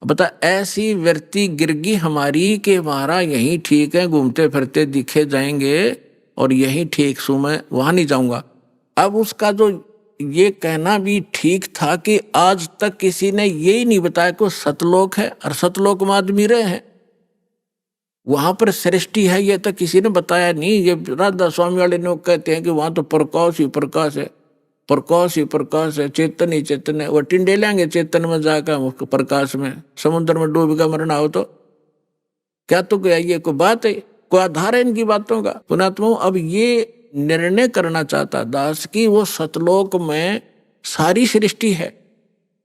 बता ऐसी व्यक्ति गिरगी हमारी कि हमारा यही ठीक है, घूमते फिरते दिखे जाएंगे और यही ठीक सू, मैं वहां नहीं जाऊंगा। अब उसका जो ये कहना भी ठीक था कि आज तक किसी ने यही नहीं बताया कि सतलोक है और सतलोक में आदमी रहे हैं, वहां पर सृष्टि है, ये तो किसी ने बताया नहीं। ये राधा स्वामी वाले लोग कहते हैं कि वहां तो प्रकाश ही प्रकाश है, प्रकाश ही प्रकाश है, चेतन ही चेतन है। वो टिंडे लेंगे चेतन में जाकर प्रकाश में, समुद्र में डूब का मरना हो तो क्या? तो क्या ये कोई बात है, कोई आधार है इनकी बातों का? पुणात्मा अब ये निर्णय करना चाहता दास कि वो सतलोक में सारी सृष्टि है,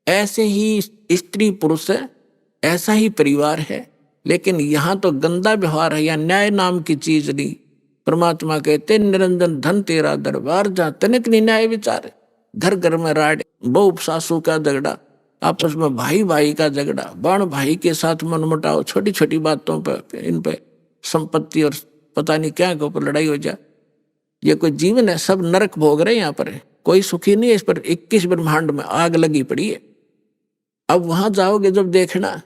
ऐसे ही स्त्री पुरुष है, ऐसा ही परिवार है, लेकिन यहाँ तो गंदा व्यवहार है, या न्याय नाम की चीज नहीं। परमात्मा कहते निरंजन धन तेरा दरबार, जहाँ तनिक नहीं न्याय विचार, घर घर में राड, बहू सासू का झगड़ा, आपस में भाई भाई का झगड़ा, बाण भाई के साथ मनमुटाव, छोटी छोटी बातों पर, इन पे संपत्ति और पता नहीं क्या के ऊपर लड़ाई हो जाए। ये कोई जीवन है? सब नरक भोग रहे हैं यहाँ पर, कोई सुखी नहीं है। इस पर 21 ब्रह्मांड में आग लगी पड़ी है। अब वहां जाओगे जब देखना,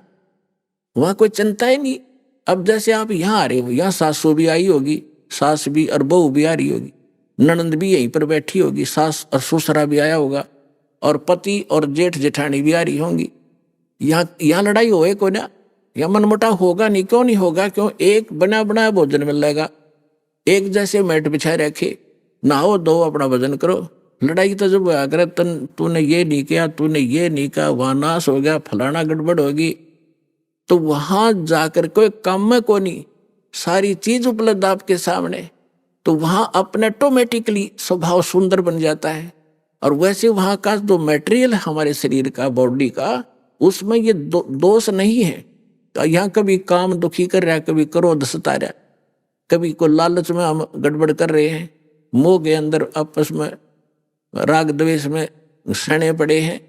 वहां कोई चिंता ही नहीं। अब जैसे आप यहाँ आ रहे हो, यहाँ सासू भी आई होगी, सास भी और बहू भी आ रही होगी, ननंद भी यहीं पर बैठी होगी, सास और ससुरा भी आया होगा, और पति और जेठ जेठानी भी आ रही होंगी। यहाँ लड़ाई होए को ना, या मनमुटाव होगा नहीं? क्यों नहीं होगा? क्यों? एक बना बनाया भोजन मिल जाएगा, एक जैसे मैट बिछाए रखे, नहाओ दो अपना भजन करो। लड़ाई तो जब अगर तूने ये नहीं किया, तूने ये नहीं कहा, वहां नाश हो गया, फलाना गड़बड़ होगी, तो वहां जाकर कोई काम में को नहीं, सारी चीज उपलब्ध आपके सामने, तो वहां अपने ऑटोमेटिकली स्वभाव सुंदर बन जाता है। और वैसे वहां का जो मटेरियल है हमारे शरीर का, बॉडी का, उसमें ये दोष नहीं है। तो यहाँ कभी काम दुखी कर रहा है, कभी क्रोध सता रहा है, कभी को लालच में हम गड़बड़ कर रहे हैं, मोह के अंदर आपस में राग द्वेष में सड़े पड़े हैं,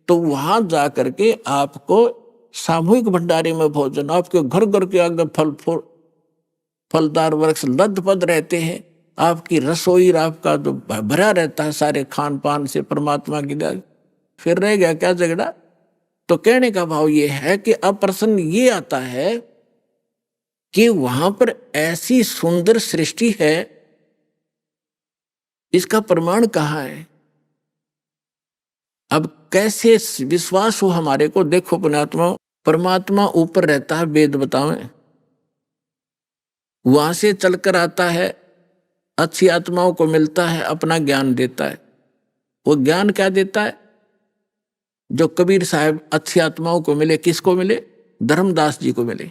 तो वहां जा करके आपको सामूहिक भंडारे में भोजन, आपके घर घर के आगे फलदार वृक्ष लदपद रहते हैं, आपकी रसोई आपका जो भरा रहता है सारे खान पान से परमात्मा की दया, फिर रह गया क्या झगड़ा? तो कहने का भाव ये है कि अब प्रश्न ये आता है कि वहां पर ऐसी सुंदर सृष्टि है, इसका प्रमाण कहाँ है? अब कैसे विश्वास हो हमारे को? देखो पुण्यात्मा, परमात्मा ऊपर रहता है, वेद बतावें, वहां से चलकर आता है, अच्छी आत्माओं को मिलता है, अपना ज्ञान देता है। वो ज्ञान क्या देता है? जो कबीर साहब अच्छी आत्माओं को मिले, किसको मिले? धर्मदास जी को मिले।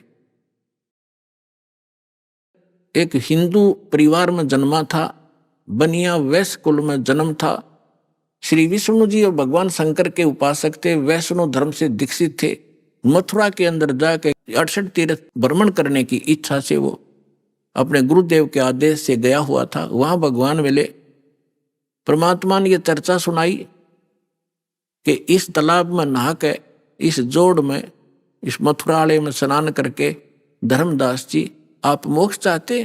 एक हिंदू परिवार में जन्मा था, बनिया वैश्य कुल में जन्म था। श्री विष्णु जी और भगवान शंकर के उपासक थे, वैष्णव धर्म से दीक्षित थे। मथुरा के अंदर जाकर 68 तीर्थ भ्रमण करने की इच्छा से वो अपने गुरुदेव के आदेश से गया हुआ था। वहां भगवान मिले, परमात्मा ने यह चर्चा सुनाई कि इस तालाब में नहा के, इस जोड़ में, इस मथुरालय में स्नान करके, धर्मदास जी आप मोक्ष चाहते?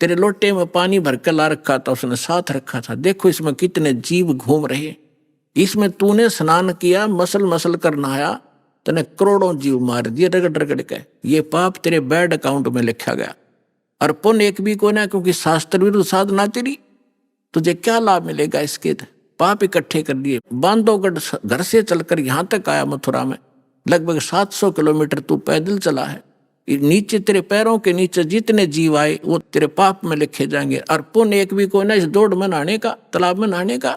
तेरे लोटे में पानी भर के ला रखा था, उसने साथ रखा था, देखो इसमें कितने जीव घूम रहे, इसमें तूने स्नान किया, मसल मसल कर नहाया, तूने करोड़ों जीव मार दिए रगड़ रगड़ के, ये पाप तेरे बैड अकाउंट में लिखा गया। और पुण्य एक भी को ना, क्योंकि शास्त्र विरुद्ध साधना तेरी, तुझे क्या लाभ मिलेगा इसके? पाप इकट्ठे कर दिए। बांधवगढ़ घर से चलकर यहाँ तक आया मथुरा में, लगभग 700 किलोमीटर तू पैदल चला है। नीचे तेरे पैरों के नीचे जितने जीव आए वो तेरे पाप में लिखे जाएंगे। और पुण्य एक भी को ना इस दौड़ में नहाने का, तालाब में नहाने का।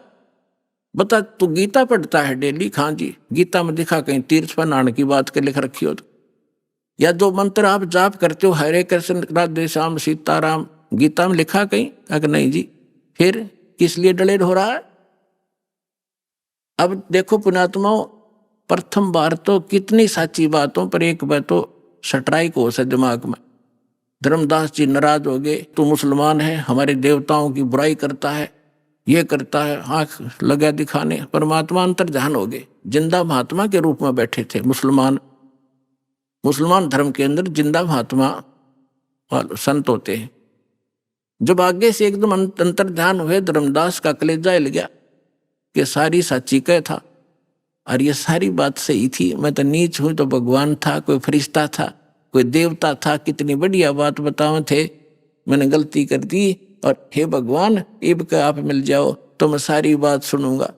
बता तू गीता पढ़ता है डेली? हाँ जी। गीता में दिखा कहीं तीर्थ पर नान की बात के लिख रखी हो तो? या जो मंत्र आप जाप करते हो हरे कृष्ण राधे श्याम सीताराम, गीता में लिखा कहीं? अगर नहीं जी, फिर किस लिए डलेर हो रहा है? अब देखो पुण्यात्माओं, प्रथम बार तो कितनी साची बातों पर एक बार तो स्ट्राइक हो से दिमाग में। धर्मदास जी नाराज हो गए, तू मुसलमान है, हमारे देवताओं की बुराई करता है, ये करता है, आंख लगा दिखाने। परमात्मा अंतर्ध्यान हो गए, जिंदा महात्मा के रूप में बैठे थे। मुसलमान धर्म के अंदर जिंदा महात्मा संत होते हैं। जब आगे से एकदम अंतर्ध्यान हुए, धर्मदास का कलेजा हिल गया कि सारी साची कह था और ये सारी बात सही थी। मैं तो नीच हूं तो भगवान था, कोई फरिश्ता था, कोई देवता था, कितनी बढ़िया बात बताओ थे, मैंने गलती कर दी और हे भगवान इब का आप मिल जाओ तो मैं सारी बात सुनूंगा।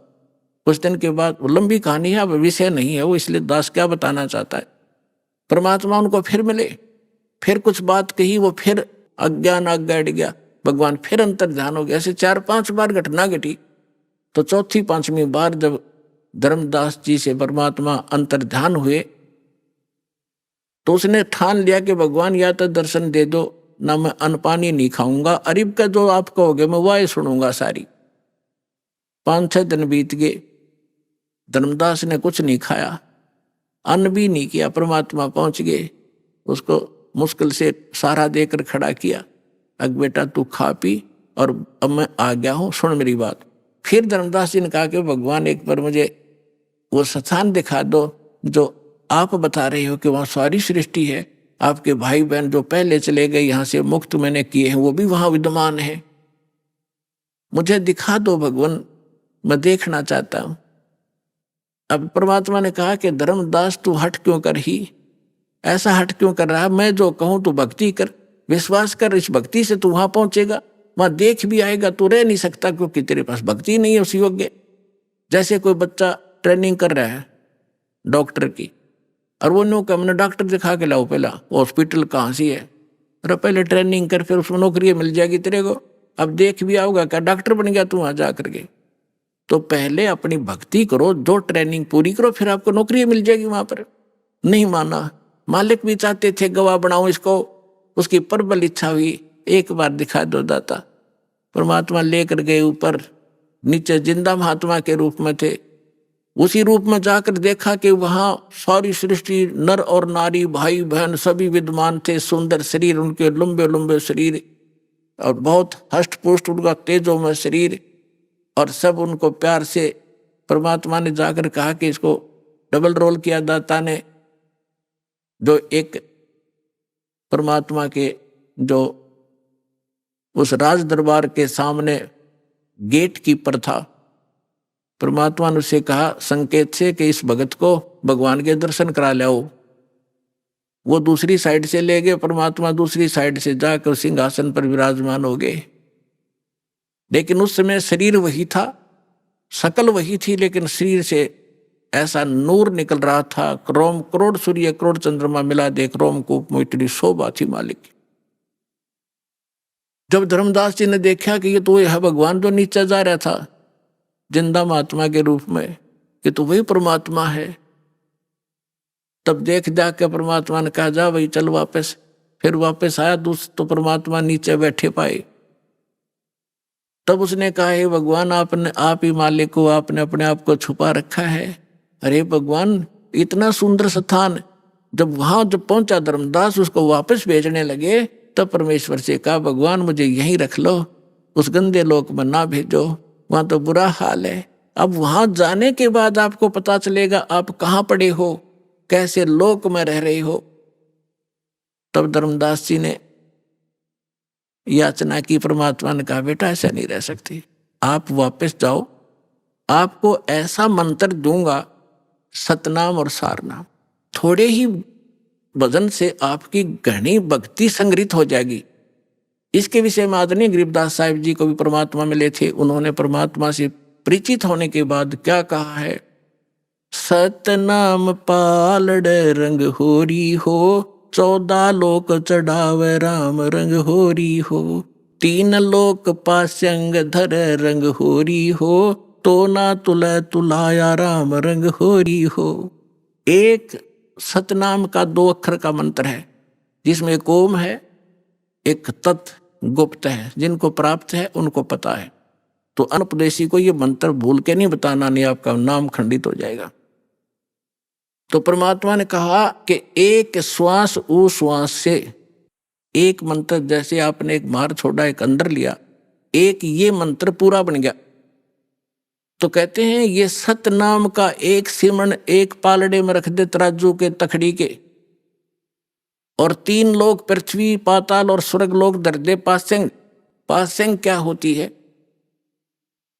कुछ दिन के बाद, लंबी कहानी है, अब विषय नहीं है वो, इसलिए दास क्या बताना चाहता है। परमात्मा उनको फिर मिले, फिर कुछ बात कही, वो फिर अज्ञान आग बैठ गया, भगवान फिर अंतर्ध्यान हो गया। ऐसे 4-5 बार घटना घटी। तो चौथी 5वीं बार जब धर्मदास जी से परमात्मा अंतर्ध्यान हुए तो उसने ठान लिया कि भगवान या तो दर्शन दे दो, ना मैं अन्न पानी नहीं खाऊंगा, अरिब का जो आप कहोगे मैं वह सुनूंगा सारी। 5-6 दिन बीत गए, धर्मदास ने कुछ नहीं खाया, अन्न भी नहीं किया। परमात्मा पहुंच गए, उसको मुश्किल से सहारा देकर खड़ा किया, अग बेटा तू खा पी और अब मैं आ गया हूं, सुन मेरी बात। फिर धर्मदास जी ने कहा कि भगवान एक बार मुझे वो स्थान दिखा दो जो आप बता रहे हो कि वहाँ सारी सृष्टि है, आपके भाई बहन जो पहले चले गए यहाँ से मुक्त मैंने किए हैं वो भी वहाँ विद्यमान है, मुझे दिखा दो भगवान, मैं देखना चाहता हूँ। अब परमात्मा ने कहा कि धर्मदास तू हट क्यों कर ही, ऐसा हट क्यों कर रहा है, मैं जो कहूँ तू भक्ति कर, विश्वास कर, इस भक्ति से तू वहां पहुंचेगा, वहां देख भी आएगा, तू रह नहीं सकता क्योंकि तेरे पास भक्ति नहीं है उस योग्य। जैसे कोई बच्चा ट्रेनिंग कर रहा है डॉक्टर की और वो नो का मैंने डॉक्टर दिखा के लाओ, पहला हॉस्पिटल कहाँ सी है, अरे पहले ट्रेनिंग कर फिर उसमें नौकरी मिल जाएगी तेरे को, अब देख भी आओगा क्या डॉक्टर बन गया तू वहां जा करके। तो पहले अपनी भक्ति करो, जो ट्रेनिंग पूरी करो, फिर आपको नौकरी मिल जाएगी वहां पर। नहीं माना, मालिक भी चाहते थे गवाह बनाओ इसको, उसकी प्रबल इच्छा हुई एक बार दिखा दो दाता। परमात्मा लेकर गए ऊपर, नीचे जिंदा महात्मा के रूप में थे, उसी रूप में जाकर देखा कि वहां सारी सृष्टि नर और नारी भाई बहन सभी विद्यमान थे, सुंदर शरीर उनके, लंबे लंबे शरीर और बहुत हष्ट पुष्ट उनका तेजो में शरीर, और सब उनको प्यार से परमात्मा ने जाकर कहा कि इसको डबल रोल किया दाता ने, जो एक परमात्मा के जो उस राज दरबार के सामने गेट कीपर था। परमात्मा ने उसे कहा संकेत से कि इस भगत को भगवान के दर्शन करा लाओ। वो दूसरी साइड से ले गए, परमात्मा दूसरी साइड से जाकर सिंहासन पर विराजमान हो गए। लेकिन उस समय शरीर वही था, शकल वही थी, लेकिन शरीर से ऐसा नूर निकल रहा था, करोड़ सूर्य करोड़ चंद्रमा मिला देख रोमकूप में इतनी शोभा थी मालिक की। जब धर्मदास जी ने देखा कि ये तो यह भगवान जो नीचे जा रहा था जिंदा महात्मा के रूप में, कि तो वही परमात्मा है, तब देख के परमात्मा ने कहा जा भाई चल वापस। फिर वापस आया तो परमात्मा नीचे बैठे पाए। तब उसने कहा हे भगवान आपने आप ही मालिक को, आपने अपने आप को छुपा रखा है। अरे भगवान इतना सुंदर स्थान, जब वहां जब पहुंचा धर्मदास उसको वापस भेजने लगे, तब परमेश्वर से कहा भगवान मुझे यहीं रख लो, उस गंदे लोक में ना भेजो, वहां तो बुरा हाल है। अब वहां जाने के बाद आपको पता चलेगा आप कहाँ पड़े हो, कैसे लोक में रह रहे हो। तब धर्मदास जी ने याचना की, परमात्मा ने कहा बेटा ऐसा नहीं रह सकती, आप वापस जाओ, आपको ऐसा मंत्र दूंगा सतनाम और सारनाम, थोड़े ही भजन से आपकी गहनी भक्ति संग्रहित हो जाएगी। इसके विषय में आदरणीय गरीबदास साहिब जी को भी परमात्मा मिले थे, उन्होंने परमात्मा से परिचित होने के बाद क्या कहा है, सतनाम पालड़ रंग होरी हो, 14 लोक चढ़ावे राम रंग होरी हो, 3 लोक पास्यंग धर रंग होरी हो, तो ना तुले तुलाया राम रंग होरी हो। एक सतनाम का 2 अक्षर का मंत्र है, जिसमें एक ओम है, एक तत् गुप्त है। जिनको प्राप्त है उनको पता है। तो अनुपदेशी को ये मंत्र भूल के नहीं बताना, नहीं आपका नाम खंडित हो जाएगा। तो परमात्मा ने कहा कि एक श्वास उश्वास से एक मंत्र, जैसे आपने एक बाहर छोड़ा एक अंदर लिया, एक ये मंत्र पूरा बन गया। तो कहते हैं ये सत नाम का एक सिमरन एक पालड़े में रख दे तराजू के तखड़ी के, और 3 लोग पृथ्वी पाताल और स्वर्ग लोग धर दे पासेंग। पासेंग क्या होती है?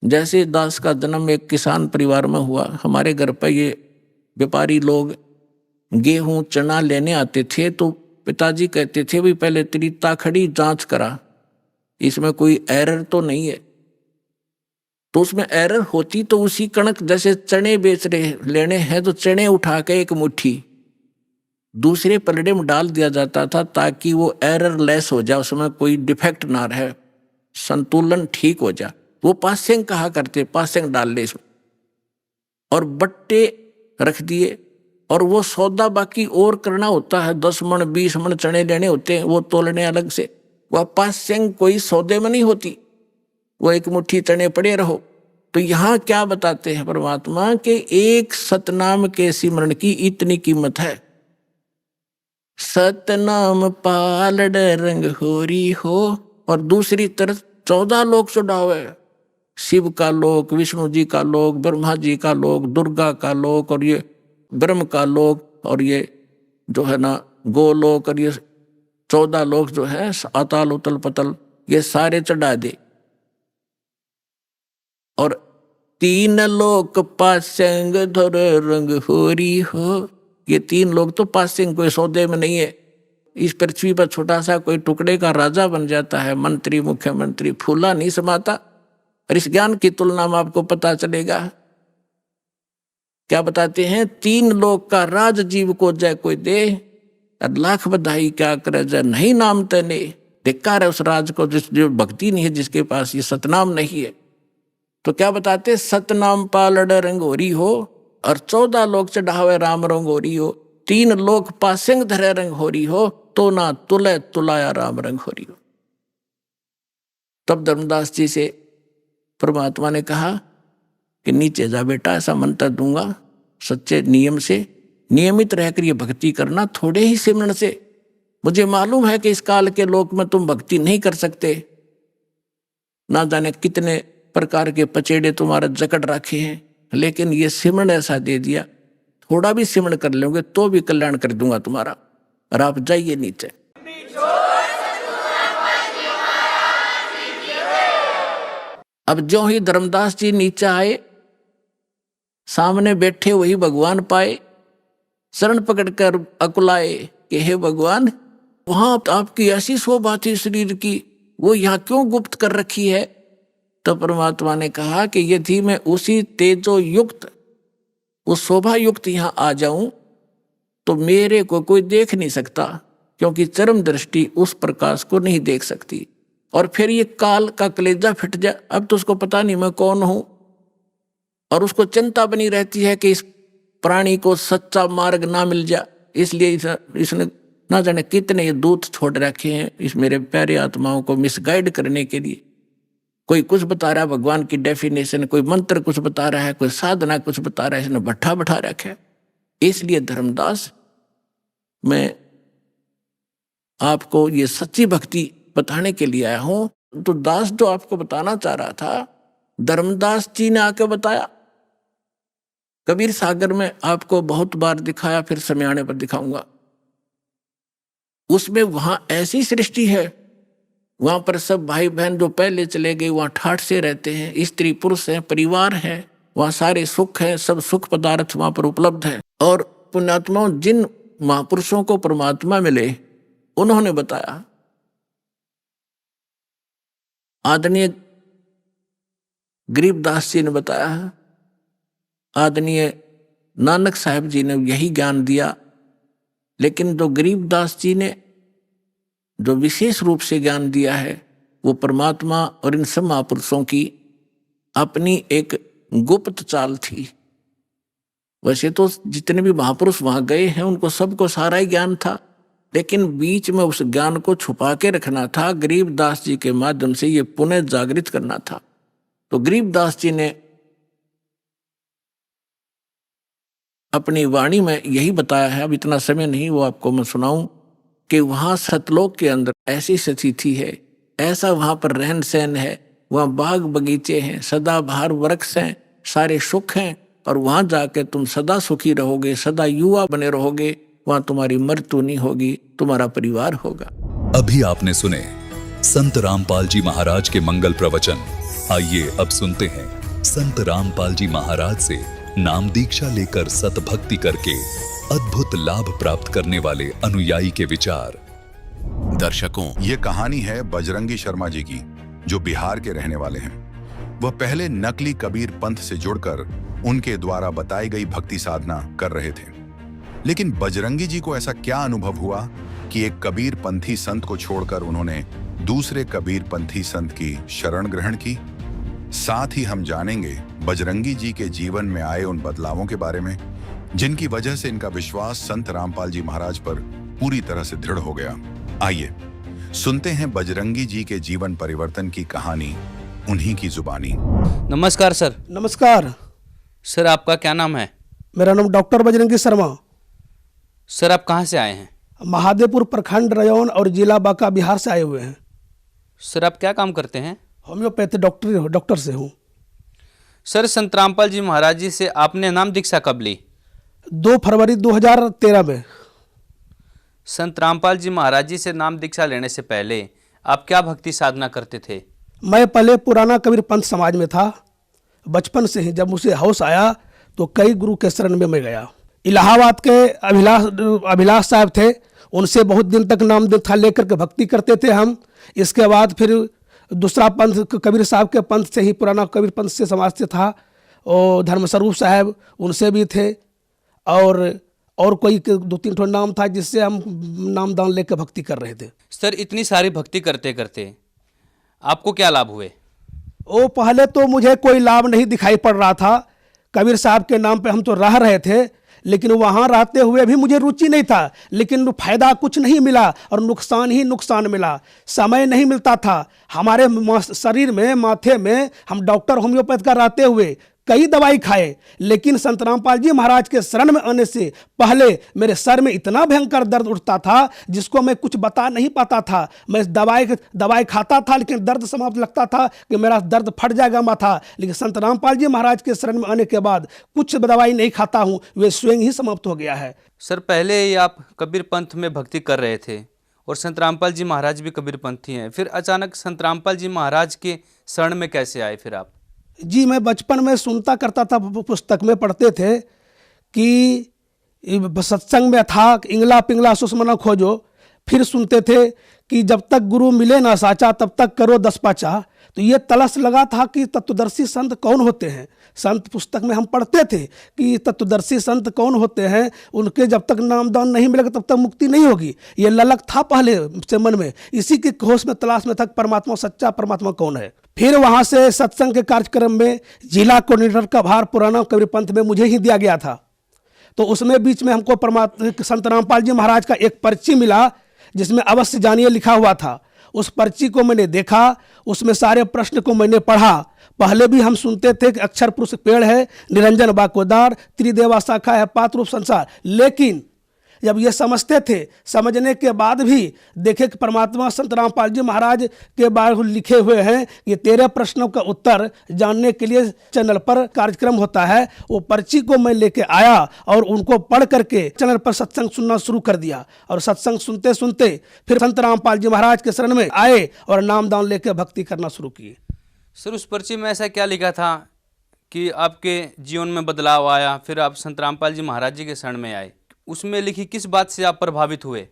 जैसे दास का जन्म एक किसान परिवार में हुआ, हमारे घर पर ये व्यापारी लोग गेहूं चना लेने आते थे, तो पिताजी कहते थे भी पहले तेरी ताखड़ी जांच करा, इसमें कोई एरर तो नहीं है। तो उसमें एरर होती तो उसी कणक, जैसे चने बेच रहे लेने हैं तो चने उठा के एक मुट्ठी दूसरे पलड़े में डाल दिया जाता था, ताकि वो एरर लेस हो जाए, उसमें कोई डिफेक्ट ना रहे, संतुलन ठीक हो जाए। वो पासेंग कहा करते, पासेंग डाल ले इसमें, और बट्टे रख दिए। और वो सौदा बाकी और करना होता है, 10 मन 20 मन चने लेने होते हैं, वो तोलने अलग से। वह पासेंग कोई सौदे में नहीं होती, वो एक मुट्ठी चने पड़े रहो। तो यहाँ क्या बताते हैं परमात्मा के एक सतनाम के सिमरन की इतनी कीमत है। सतनाम पालड़ रंग होरी हो। और दूसरी तरफ 14 लोक चढ़ावे, शिव का लोक, विष्णु जी का लोक, ब्रह्मा जी का लोक, दुर्गा का लोक, और ये ब्रह्म का लोक, और ये जो है ना गोलोक, और ये 14 लोक जो है अताल उतल पतल, ये सारे चढ़ा दे। और 3 लोक पासेंग धर रंग होरी हो। ये 3 लोग तो पासेंग कोई सौदे में नहीं है। इस पृथ्वी पर छोटा सा कोई टुकड़े का राजा बन जाता है, मंत्री मुख्यमंत्री, फूला नहीं समाता। और इस ज्ञान की तुलना में आपको पता चलेगा, क्या बताते हैं, 3 लोग का राज जीव को जय कोई दे, लाख बधाई क्या करे जय नहीं नाम तने। धिक्कार है उस राज को जो भक्ति नहीं है, जिसके पास ये सतनाम नहीं है। तो क्या बताते, सतनाम पालड़ रंगोरी हो, और 14 लोग चढ़ावे राम रंगोरी हो, 3 लोग पासेंग धरे रंग होरी हो, तो ना तुले तुलाया राम रंग होरी हो। तब धर्मदास जी से परमात्मा ने कहा कि नीचे जा बेटा, ऐसा मंत्र दूंगा, सच्चे नियम से नियमित रहकर ये भक्ति करना, थोड़े ही सिमरन से। मुझे मालूम है कि इस काल के लोक में तुम भक्ति नहीं कर सकते, ना जाने कितने प्रकार के पचेड़े तुम्हारे जकड़ रखे हैं, लेकिन ये सिमरन ऐसा दे दिया, थोड़ा भी सिमरन कर लोगे तो भी कल्याण कर दूंगा तुम्हारा। और आप जाइए नीचे। अब जो ही धर्मदास जी नीचे आए, सामने बैठे वही भगवान पाए, शरण पकड़कर अकुलाए कि हे भगवान, वहां आपकी ऐसी शोभा थी शरीर की, वो यहाँ क्यों गुप्त कर रखी है? तो परमात्मा ने कहा कि यदि मैं उसी तेजो युक्त, उस शोभा युक्त यहाँ आ जाऊं तो मेरे को कोई देख नहीं सकता, क्योंकि चरम दृष्टि उस प्रकाश को नहीं देख सकती। और फिर ये काल का कलेजा फिट जाए, अब तो उसको पता नहीं मैं कौन हूं, और उसको चिंता बनी रहती है कि इस प्राणी को सच्चा मार्ग ना मिल जाए। इसलिए इसने ना जाने कितने ये दूत छोड़ रखे हैं इस मेरे प्यारे आत्माओं को मिसगाइड करने के लिए। कोई कुछ बता रहा है भगवान की डेफिनेशन, कोई मंत्र कुछ बता रहा है, कोई साधना कुछ बता रहा है, इसने भट्ठा बैठा रखा है। इसलिए धर्मदास, मैं आपको ये सच्ची भक्ति बताने के लिए आया हूं। तो दास जो आपको बताना चाह रहा था, धर्मदास जी ने आके बताया। कबीर सागर में आपको बहुत बार दिखाया, फिर समयाने पर दिखाऊंगा। उसमें वहां ऐसी सृष्टि है, वहां पर सब भाई बहन जो पहले चले गए वहां ठाठ से रहते हैं, स्त्री पुरुष हैं, परिवार है, वहां सारे सुख हैं, सब सुख पदार्थ वहां पर उपलब्ध है। और पुण्यात्माओं, जिन महापुरुषों को परमात्मा मिले उन्होंने बताया। आदरणीय गरीबदास जी ने बताया, आदरणीय नानक साहब जी ने यही ज्ञान दिया। लेकिन जो गरीबदास जी ने जो विशेष रूप से ज्ञान दिया है, वो परमात्मा और इन सब महापुरुषों की अपनी एक गुप्त चाल थी। वैसे तो जितने भी महापुरुष वहां गए हैं उनको सबको सारा ही ज्ञान था, लेकिन बीच में उस ज्ञान को छुपा के रखना था। गरीबदास जी के माध्यम से ये पुनः जागृत करना था। तो गरीबदास जी ने अपनी वाणी में यही बताया है, अब इतना समय नहीं वो आपको मैं सुनाऊं, कि वहां सतलोक के अंदर ऐसी स्थिति है, ऐसा वहां पर रहन सहन है, वहां बाग बगीचे हैं, सदाबहार वृक्ष हैं, सारे सुख हैं, और वहां जाके तुम सदा सुखी रहोगे, सदा युवा बने रहोगे। वहां तुम्हारी मृत्यु नहीं होगी, तुम्हारा परिवार होगा। अभी आपने सुने संत रामपाल जी महाराज के मंगल प्रवचन। आइए अब सुनते हैं संत रामपाल जी महाराज से नाम दीक्षा लेकर सतभक्ति करके अद्भुत लाभ प्राप्त करने वाले अनुयायी के विचार। दर्शकों, ये कहानी है बजरंगी शर्मा जी की, जो बिहार के रहने वाले हैं। वह पहले नकली कबीर पंथ से जुड़कर उनके द्वारा बताई गई भक्ति साधना कर रहे थे, लेकिन बजरंगी जी को ऐसा क्या अनुभव हुआ कि एक कबीर पंथी संत को छोड़कर उन्होंने दूसरे कबीर पंथी संत की शरण ग्रहण की। साथ ही हम जानेंगे बजरंगी जी के जीवन में आए उन बदलावों के बारे में, जिनकी वजह से इनका विश्वास संत रामपाल जी महाराज पर पूरी तरह से दृढ़ हो गया। आइए सुनते हैं बजरंगी जी के जीवन परिवर्तन की कहानी उन्हीं की जुबानी। नमस्कार सर। नमस्कार सर, आपका क्या नाम है? मेरा नाम डॉक्टर बजरंगी शर्मा। सर, आप कहाँ से आए हैं? महादेवपुर प्रखंड रयौन और जिला बांका बिहार से आए हुए हैं। सर, आप क्या काम करते हैं? होम्योपैथी डॉक्टर से हूँ। सर, संत रामपाल जी महाराज जी से आपने नाम दीक्षा कब ली? 2 फरवरी 2013 में। संत रामपाल जी महाराज जी से नाम दीक्षा लेने से पहले आप क्या भक्ति साधना करते थे? मैं पहले पुराना कबीर पंथ समाज में था। बचपन से ही जब मुझे होश आया तो कई गुरु के शरण में मैं गया। इलाहाबाद के अभिलाष साहब थे, उनसे बहुत दिन तक नाम दीक्षा लेकर के भक्ति करते थे हम। इसके बाद फिर दूसरा पंथ कबीर साहब के पंथ से ही, पुराना कबीर पंथ से समाज से था, और धर्मस्वरूप साहब उनसे भी थे, और कोई 2-3 ठो नाम था जिससे हम नाम दान लेकर भक्ति कर रहे थे। सर, इतनी सारी भक्ति करते करते आपको क्या लाभ हुए? पहले तो मुझे कोई लाभ नहीं दिखाई पड़ रहा था। कबीर साहब के नाम पे हम तो रह रहे थे, लेकिन वहाँ रहते हुए भी मुझे रुचि नहीं था, लेकिन फायदा कुछ नहीं मिला और नुकसान ही नुकसान मिला। समय नहीं मिलता था हमारे शरीर में, माथे में। हम डॉक्टर होम्योपैथ का रहते हुए कई दवाई खाए, लेकिन संत रामपाल जी महाराज के शरण में आने से पहले मेरे सर में इतना भयंकर दर्द उठता था जिसको मैं कुछ बता नहीं पाता था। मैं दवाई खाता था, लेकिन दर्द समाप्त लगता था कि मेरा दर्द फट जाएगा माथा। लेकिन संत रामपाल जी महाराज के शरण में आने के बाद कुछ दवाई नहीं खाता हूँ, वे स्वयं ही समाप्त हो गया है। सर, पहले ही आप कबीर पंथ में भक्ति कर रहे थे और संत रामपाल जी महाराज भी कबीर पंथी हैं, फिर अचानक संत रामपाल जी महाराज के शरण में कैसे आए फिर आप? जी, मैं बचपन में सुनता करता था, पुस्तक में पढ़ते थे कि सत्संग में था इंगला पिंगला सुषमना खोजो। फिर सुनते थे कि जब तक गुरु मिले ना साचा तब तक करो 10 पाचा। तो ये तलस लगा था कि तत्वदर्शी संत कौन होते हैं। संत पुस्तक में हम पढ़ते थे कि तत्वदर्शी संत कौन होते हैं, उनके जब तक नामदान नहीं मिलेगा तब तक मुक्ति नहीं होगी। ये ललक था पहले से मन में, इसी के होश में तलाश में था परमात्मा, सच्चा परमात्मा कौन है। फिर वहाँ से सत्संग के कार्यक्रम में जिला कोऑर्डिनेटर का भार पुराना कबीर पंथ में मुझे ही दिया गया था। तो उसमें बीच में हमको संत रामपाल जी महाराज का एक पर्ची मिला जिसमें अवश्य जानिए लिखा हुआ था। उस पर्ची को मैंने देखा, उसमें सारे प्रश्न को मैंने पढ़ा। पहले भी हम सुनते थे कि अक्षर पुरुष पेड़ है, निरंजन बाकोदार, त्रिदेवा शाखा है, पात रूप संसार। लेकिन जब ये समझते थे, समझने के बाद भी देखे कि परमात्मा संत रामपाल जी महाराज के बारे में लिखे हुए हैं कि तेरे प्रश्नों का उत्तर जानने के लिए चैनल पर कार्यक्रम होता है। वो पर्ची को मैं लेके आया और उनको पढ़ करके चैनल पर सत्संग सुनना शुरू कर दिया। और सत्संग सुनते सुनते फिर संत रामपाल जी महाराज के शरण में आए और नामदान लेकर भक्ति करना शुरू किए। सर, उस पर्ची में ऐसा क्या लिखा था कि आपके जीवन में बदलाव आया, फिर आप संत रामपाल जी महाराज जी के शरण में आए? उसमें लिखी किस बात से आप प्रभावित हुए?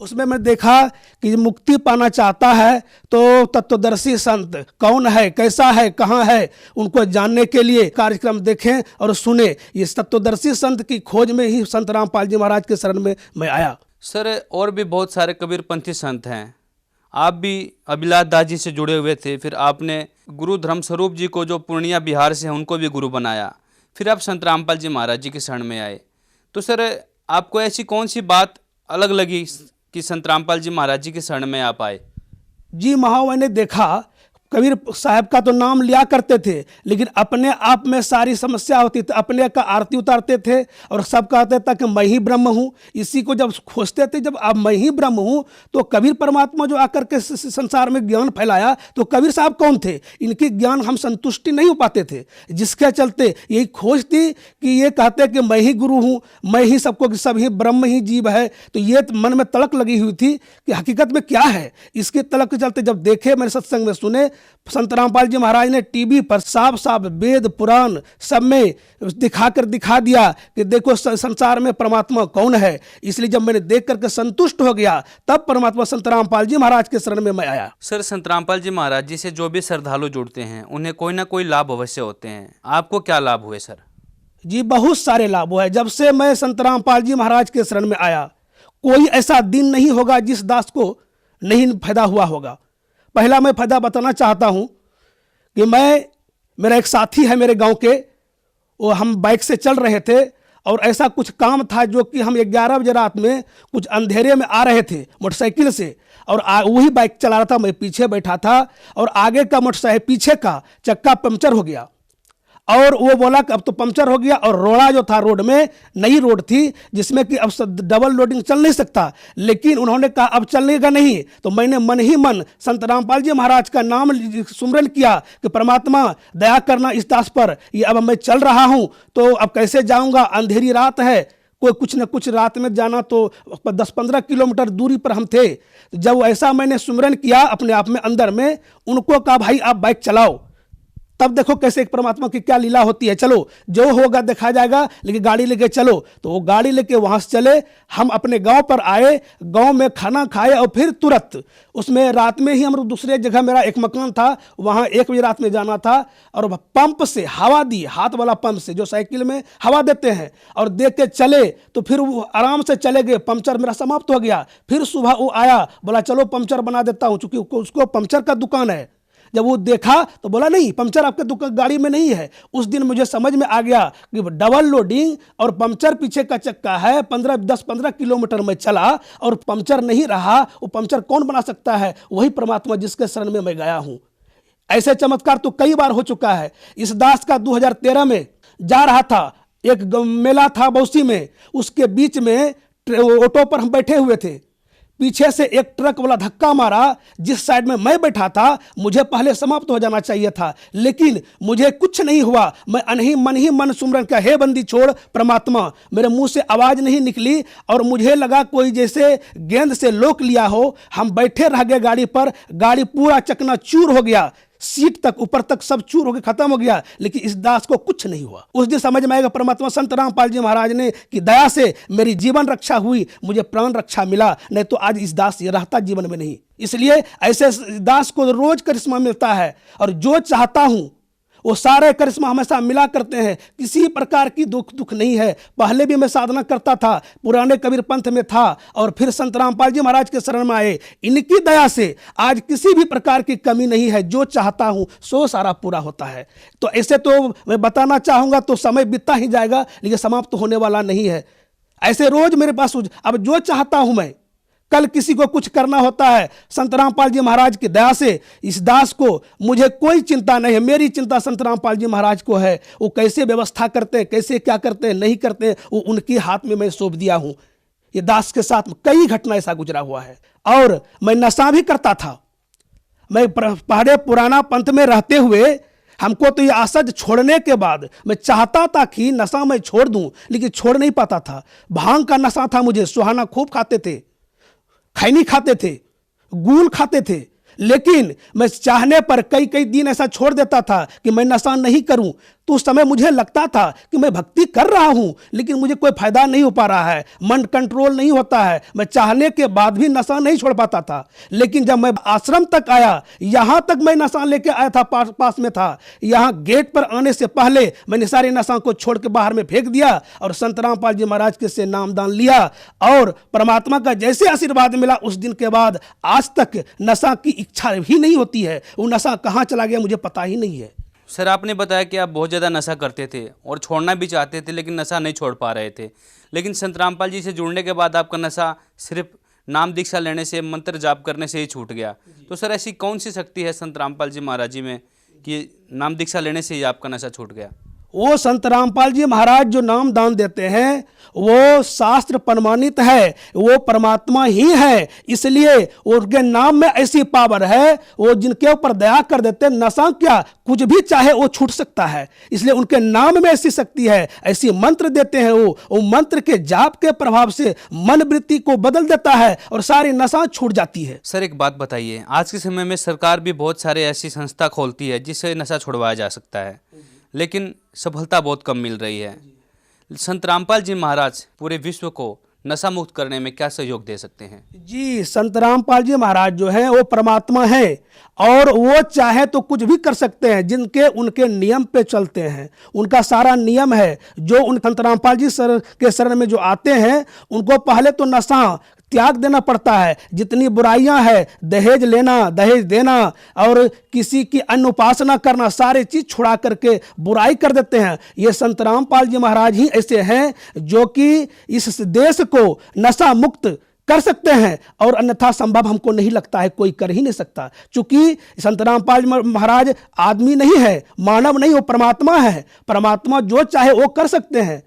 उसमें मैं देखा कि मुक्ति पाना चाहता है तो तत्वदर्शी संत कौन है, कैसा है, कहाँ है, उनको जानने के लिए कार्यक्रम देखें और सुने। ये तत्वदर्शी संत की खोज में ही संत रामपाल जी महाराज के शरण में मैं आया। सर, और भी बहुत सारे कबीरपंथी संत हैं, आप भी अभिलाष दास जी से जुड़े हुए थे, फिर आपने गुरु धर्म स्वरूप जी को, जो पूर्णिया बिहार से हैं, उनको भी गुरु बनाया, फिर आप संत रामपाल जी महाराज जी के शरण में आए। तो सर, आपको ऐसी कौन सी बात अलग लगी कि संत रामपाल जी महाराज जी के शरण में आप आए? जी महाराज, मैंने देखा कबीर साहब का तो नाम लिया करते थे, लेकिन अपने आप में सारी समस्या होती थी, अपने का आरती उतारते थे और सब कहते थे कि मैं ही ब्रह्म हूँ। इसी को जब खोजते थे, जब अब मैं ही ब्रह्म हूँ, तो कबीर परमात्मा जो आकर के संसार में ज्ञान फैलाया, तो कबीर साहब कौन थे? इनकी ज्ञान हम संतुष्टि नहीं हो पाते थे, जिसके चलते यही खोज थी कि ये कहते कि मैं ही गुरु हूँ, मैं ही सबको, सभी ब्रह्म ही जीव है। तो ये मन में तलक लगी हुई थी कि हकीकत में क्या है। इसके तलक के चलते जब देखे, मैंने सत्संग में सुने, संत रामपाल जी महाराज ने टीवी पर साफ साफ वेद पुराण सब में दिखा दिया कि देखो संसार में परमात्मा कौन है। इसलिए जब मैंने देख करके संतुष्ट हो गया, तब परमात्मा संत रामपाल जी महाराज के शरण में मैं आया। सर, संत रामपाल जी महाराज जी से जो भी श्रद्धालु जुड़ते हैं, उन्हें कोई ना कोई लाभ अवश्य होते हैं। आपको क्या लाभ हुए सर? जी बहुत सारे लाभ हुए। जब से मैं संत रामपाल जी महाराज के शरण में आया, कोई ऐसा दिन नहीं होगा जिस दास को नहीं फायदा हुआ होगा। पहला मैं फायदा बताना चाहता हूं कि मेरा एक साथी है मेरे गांव के, वो हम बाइक से चल रहे थे और ऐसा कुछ काम था जो कि हम 11 बजे रात में कुछ अंधेरे में आ रहे थे मोटरसाइकिल से, और वही बाइक चला रहा था, मैं पीछे बैठा था और आगे का मोटरसाइकिल पीछे का चक्का पंक्चर हो गया। और वो बोला कि अब तो पंक्चर हो गया, और रोड़ा जो था रोड में, नई रोड थी जिसमें कि अब डबल लोडिंग चल नहीं सकता, लेकिन उन्होंने कहा अब चलेगा नहीं। तो मैंने मन ही मन संत रामपाल जी महाराज का नाम सुमरन किया कि परमात्मा दया करना इस दास पर, ये अब मैं चल रहा हूँ तो अब कैसे जाऊँगा, अंधेरी रात है, कोई कुछ न कुछ रात में जाना, तो 10-15 किलोमीटर दूरी पर हम थे। जब ऐसा मैंने सुमरन किया अपने आप में अंदर में, उनको कहा भाई आप बाइक चलाओ। तब देखो कैसे एक परमात्मा की क्या लीला होती है। चलो जो होगा देखा जाएगा, लेकिन गाड़ी लेके चलो। तो वो गाड़ी लेके वहां से चले, हम अपने गांव पर आए, गांव में खाना खाए और फिर तुरंत उसमें रात में ही हम दूसरे जगह, मेरा एक मकान था वहां 1 बजे रात में जाना था, और पंप से हवा दी, हाथ वाला पंप से जो साइकिल में हवा देते हैं, और दे के चले। तो फिर वो आराम से चले गए, पंचर मेरा समाप्त हो गया। फिर सुबह वो आया, बोला चलो पंचर बना देता हूँ, चूंकि उसको पंचर का दुकान है। जब वो देखा तो बोला नहीं, पंचर आपके दुकान गाड़ी में नहीं है। उस दिन मुझे समझ में आ गया कि डबल लोडिंग और पंचर पीछे का चक्का है। 10-15 किलोमीटर में चला और पंचर नहीं रहा। वो पंचर कौन बना सकता है? वही परमात्मा जिसके शरण में मैं गया हूं। ऐसे चमत्कार तो कई बार हो चुका है। इस दास का 2013 में जा रहा था, एक मेला था बौसी में, उसके बीच में ऑटो पर हम बैठे हुए थे, पीछे से एक ट्रक वाला धक्का मारा। जिस साइड में मैं बैठा था मुझे पहले समाप्त हो जाना चाहिए था, लेकिन मुझे कुछ नहीं हुआ। मैं मन ही मन सुमरन का, हे बंदी छोड़ परमात्मा, मेरे मुंह से आवाज नहीं निकली और मुझे लगा कोई जैसे गेंद से लोक लिया हो। हम बैठे रह गए गाड़ी पर, गाड़ी पूरा चकनाचूर हो गया, सीट तक ऊपर तक सब चूर होकर खत्म हो गया, लेकिन इस दास को कुछ नहीं हुआ। उस दिन समझ में आएगा परमात्मा संत रामपाल जी महाराज ने की दया से मेरी जीवन रक्षा हुई, मुझे प्राण रक्षा मिला, नहीं तो आज इस दास ये रहता जीवन में नहीं। इसलिए ऐसे दास को रोज करिश्मा मिलता है, और जो चाहता हूं वो सारे करिश्मा हमेशा मिला करते हैं। किसी प्रकार की दुख नहीं है। पहले भी मैं साधना करता था, पुराने कबीर पंथ में था, और फिर संत रामपाल जी महाराज के शरण में आए। इनकी दया से आज किसी भी प्रकार की कमी नहीं है। जो चाहता हूं सो सारा पूरा होता है। तो ऐसे तो मैं बताना चाहूंगा तो समय बीतता ही जाएगा, लेकिन समाप्त होने वाला नहीं है। ऐसे रोज मेरे पास अब जो चाहता हूं मैं, कल किसी को कुछ करना होता है, संत रामपाल जी महाराज की दया से इस दास को मुझे कोई चिंता नहीं है। मेरी चिंता संत रामपाल जी महाराज को है। वो कैसे व्यवस्था करते हैं, कैसे क्या करते हैं, नहीं करते हैं, वो उनके हाथ में मैं सौंप दिया हूं। ये दास के साथ कई घटना ऐसा गुजरा हुआ है। और मैं नशा भी करता था। मैं पहले पुराना पंथ में रहते हुए हमको तो ये आसज छोड़ने के बाद मैं चाहता था कि नशा मैं छोड़ दूं, लेकिन छोड़ नहीं पाता था। भांग का नशा था मुझे, सुहाना खूब खाते थे, खैनी खाते थे, गुल खाते थे, लेकिन मैं चाहने पर कई दिन ऐसा छोड़ देता था कि मैं नशा नहीं करूं। तो उस समय मुझे लगता था कि मैं भक्ति कर रहा हूं, लेकिन मुझे कोई फायदा नहीं हो पा रहा है, मन कंट्रोल नहीं होता है, मैं चाहने के बाद भी नशा नहीं छोड़ पाता था। लेकिन जब मैं आश्रम तक आया, यहां तक मैं नशा लेके आया था, पास में था, यहां गेट पर आने से पहले मैंने सारे नशा को छोड़ के बाहर में फेंक दिया और संत रामपाल जी महाराज के से नामदान लिया और परमात्मा का जैसे आशीर्वाद मिला, उस दिन के बाद आज तक नशा की इच्छा भी नहीं होती है। वो नशा कहां चला गया मुझे पता ही नहीं है। सर, आपने बताया कि आप बहुत ज़्यादा नशा करते थे और छोड़ना भी चाहते थे, लेकिन नशा नहीं छोड़ पा रहे थे। लेकिन संत रामपाल जी से जुड़ने के बाद आपका नशा सिर्फ नाम दीक्षा लेने से, मंत्र जाप करने से ही छूट गया। तो सर, ऐसी कौन सी शक्ति है संत रामपाल जी महाराज जी में कि नाम दीक्षा लेने से ही आपका नशा छूट गया? वो संत रामपाल जी महाराज जो नाम दान देते हैं वो शास्त्र प्रमाणित है, वो परमात्मा ही है, इसलिए उनके नाम में ऐसी पावर है, वो जिनके ऊपर दया कर देते हैं, नशा क्या कुछ भी चाहे वो छूट सकता है। इसलिए उनके नाम में ऐसी शक्ति है, ऐसी मंत्र देते हैं, वो मंत्र के जाप के प्रभाव से मन वृत्ति को बदल देता है और सारी नशा छूट जाती है। सर, एक बात बताइए, आज के समय में सरकार भी बहुत सारे ऐसी संस्था खोलती है जिससे नशा छुड़वाया जा सकता है, लेकिन सफलता बहुत कम मिल रही है। संत रामपाल जी महाराज पूरे विश्व को नशा मुक्त करने में क्या सहयोग दे सकते हैं? जी, संत रामपाल जी महाराज जो हैं वो परमात्मा है और वो चाहे तो कुछ भी कर सकते हैं, जिनके उनके नियम पे चलते हैं, उनका सारा नियम है। जो उन संत रामपाल जी के शरण में जो आते हैं उनको पहले तो नशा त्याग देना पड़ता है। जितनी बुराइयां हैं, दहेज लेना, दहेज देना और किसी की अन्य उपासना करना, सारे चीज छुड़ा करके बुराई कर देते हैं। ये संत रामपाल जी महाराज ही ऐसे हैं जो कि इस देश को नशा मुक्त कर सकते हैं और अन्यथा संभव हमको नहीं लगता है, कोई कर ही नहीं सकता। चूंकि संत रामपाल जी महाराज आदमी नहीं है, मानव नहीं, वो परमात्मा है। परमात्मा जो चाहे वो कर सकते हैं,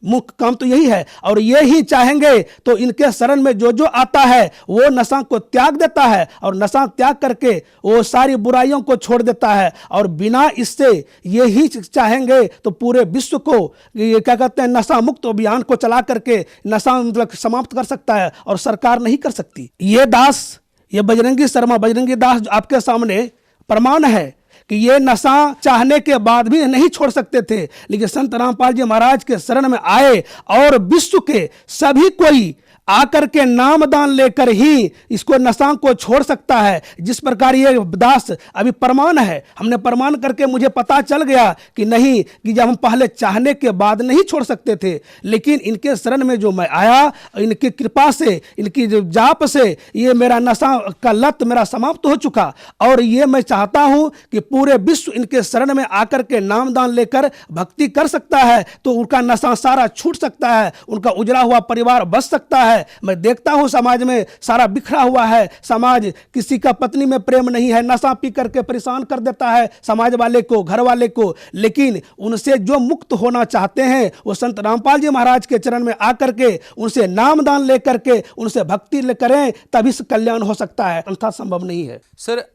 मुख्य काम तो यही है। और ये ही चाहेंगे तो इनके शरण में जो जो आता है वो नशा को त्याग देता है और नशा त्याग करके वो सारी बुराइयों को छोड़ देता है। और बिना इससे ये ही चाहेंगे तो पूरे विश्व को ये क्या कहते हैं नशा मुक्त अभियान को चला करके नशा मतलब समाप्त कर सकता है और सरकार नहीं कर सकती। ये दास, ये बजरंगी शर्मा, बजरंगी दास आपके सामने प्रमाण है कि ये नशा चाहने के बाद भी नहीं छोड़ सकते थे, लेकिन संत रामपाल जी महाराज के शरण में आए और विश्व के सभी कोई आकर के नाम दान लेकर ही इसको नशा को छोड़ सकता है। जिस प्रकार ये दास अभी प्रमाण है, हमने प्रमाण करके मुझे पता चल गया कि नहीं, कि जब हम पहले चाहने के बाद नहीं छोड़ सकते थे, लेकिन इनके शरण में जो मैं आया, इनकी कृपा से, इनकी जो जाप से ये मेरा नशा का लत मेरा समाप्त हो चुका। और ये मैं चाहता हूं कि पूरे विश्व इनके शरण में आकर के नाम दान लेकर भक्ति कर सकता है तो उनका नशा सारा छूट सकता है, उनका उजड़ा हुआ परिवार बच सकता है। मैं देखता हूं समाज में सारा बिखरा हुआ है, समाज किसी का पत्नी में प्रेम नहीं है, नशा पी करके परेशान कर देता है समाज वाले को, घर वाले को। लेकिन उनसे जो मुक्त होना चाहते हैं वो संत रामपाल जी महाराज के चरण में आकर के उनसे नाम दान लेकर के उनसे भक्ति करें, तभी से कल्याण हो सकता है, अन्यथा संभव नहीं है। सर,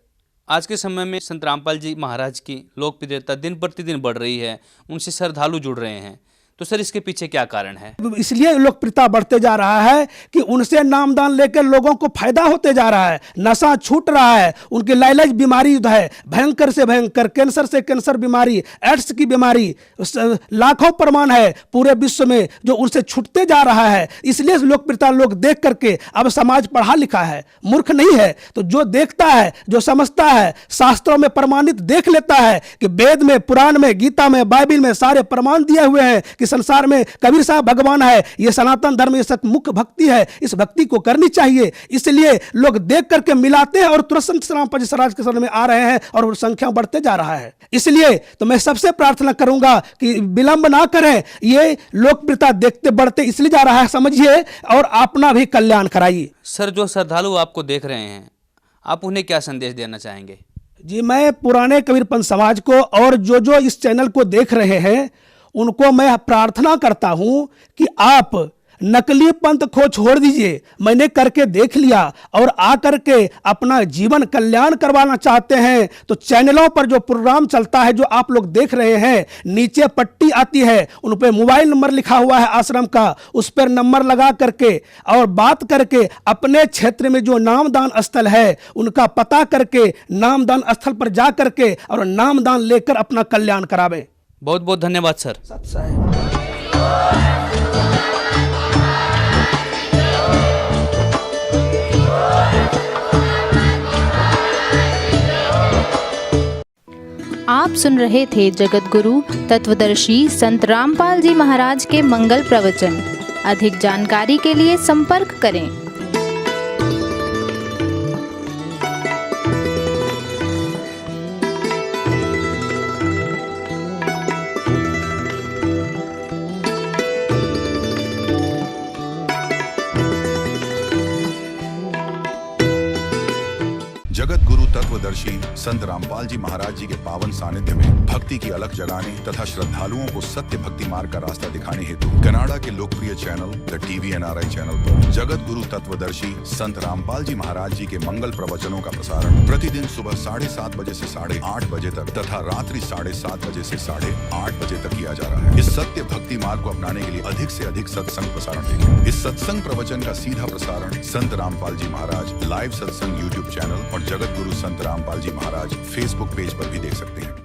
आज के समय में संत रामपाल जी महाराज की लोकप्रियता दिन प्रतिदिन बढ़ रही है, उनसे श्रद्धालु जुड़ रहे हैं, तो सर इसके पीछे क्या कारण है? इसलिए लोकप्रियता बढ़ते जा रहा है कि उनसे नामदान लेकर लोगों को फायदा होते जा रहा है, नशा छूट रहा है, उनकी लाइलाज बीमारी है भयंकर से भयंकर, कैंसर से कैंसर बीमारी, एड्स की बीमारी, लाखों प्रमाण है पूरे विश्व में जो उनसे छूटते जा रहा है। इसलिए लोकप्रियता लोग देख करके, अब समाज पढ़ा लिखा है, मूर्ख नहीं है, तो जो देखता है, जो समझता है, शास्त्रों में प्रमाणित देख लेता है कि वेद में, पुराण में, गीता में, बाइबिल में सारे प्रमाण दिए हुए हैं कि संसार में कबीर साहब भगवान है, ये सनातन धर्म, ये मुख्य भक्ति है, इस भक्ति को करनी चाहिए। इसलिए लोग देख करके मिलाते हैं और तुरंत संत रामपाल जी महाराज के शरण में आ रहे हैं और संख्या बढ़ते जा रहा है। इसलिए तो मैं सबसे प्रार्थना करूंगा कि विलंब ना करें, ये लोकप्रियता देखते बढ़ते इसलिए जा रहा है, समझिए, और अपना भी कल्याण कराइए। सर, जो श्रद्धालु आपको देख रहे हैं, आप उन्हें क्या संदेश देना चाहेंगे? जी, मैं पुराने कबीरपंथ समाज को और जो इस चैनल को देख रहे हैं उनको मैं प्रार्थना करता हूं कि आप नकली पंथ को छोड़ दीजिए। मैंने करके देख लिया और आकर के अपना जीवन कल्याण करवाना चाहते हैं तो चैनलों पर जो प्रोग्राम चलता है, जो आप लोग देख रहे हैं, नीचे पट्टी आती है, उन पर मोबाइल नंबर लिखा हुआ है आश्रम का, उस पर नंबर लगा करके और बात करके अपने क्षेत्र में जो नामदान स्थल है उनका पता करके नामदान स्थल पर जा करके और नामदान लेकर अपना कल्याण करावें। बहुत बहुत धन्यवाद सर। सत साहेब। आप सुन रहे थे जगत गुरु तत्वदर्शी संत रामपाल जी महाराज के मंगल प्रवचन। अधिक जानकारी के लिए संपर्क करें। जगत गुरु तत्वदर्शी संत रामपाल जी महाराज जी के पावन सानिध्य में भक्ति की अलख जगाने तथा श्रद्धालुओं को सत्य भक्ति मार्ग का रास्ता दिखाने हेतु कनाडा के लोकप्रिय channel the TV NRI channel पर जगत गुरु तत्वदर्शी संत रामपाल जी महाराज जी के मंगल प्रवचनों का प्रसारण प्रतिदिन सुबह 7:30 बजे से 8:30 बजे तक तथा रात्रि 7:30 बजे से 8:30 बजे तक किया जा रहा है। इस सत्य भक्ति मार्ग को अपनाने के लिए अधिक से अधिक सत्संग प्रसारण देखें। इस सत्संग प्रवचन का सीधा प्रसारण संत रामपाल जी महाराज लाइव सत्संग YouTube चैनल और जगत गुरु संत रामपाल जी महाराज फेसबुक पेज पर भी देख सकते हैं।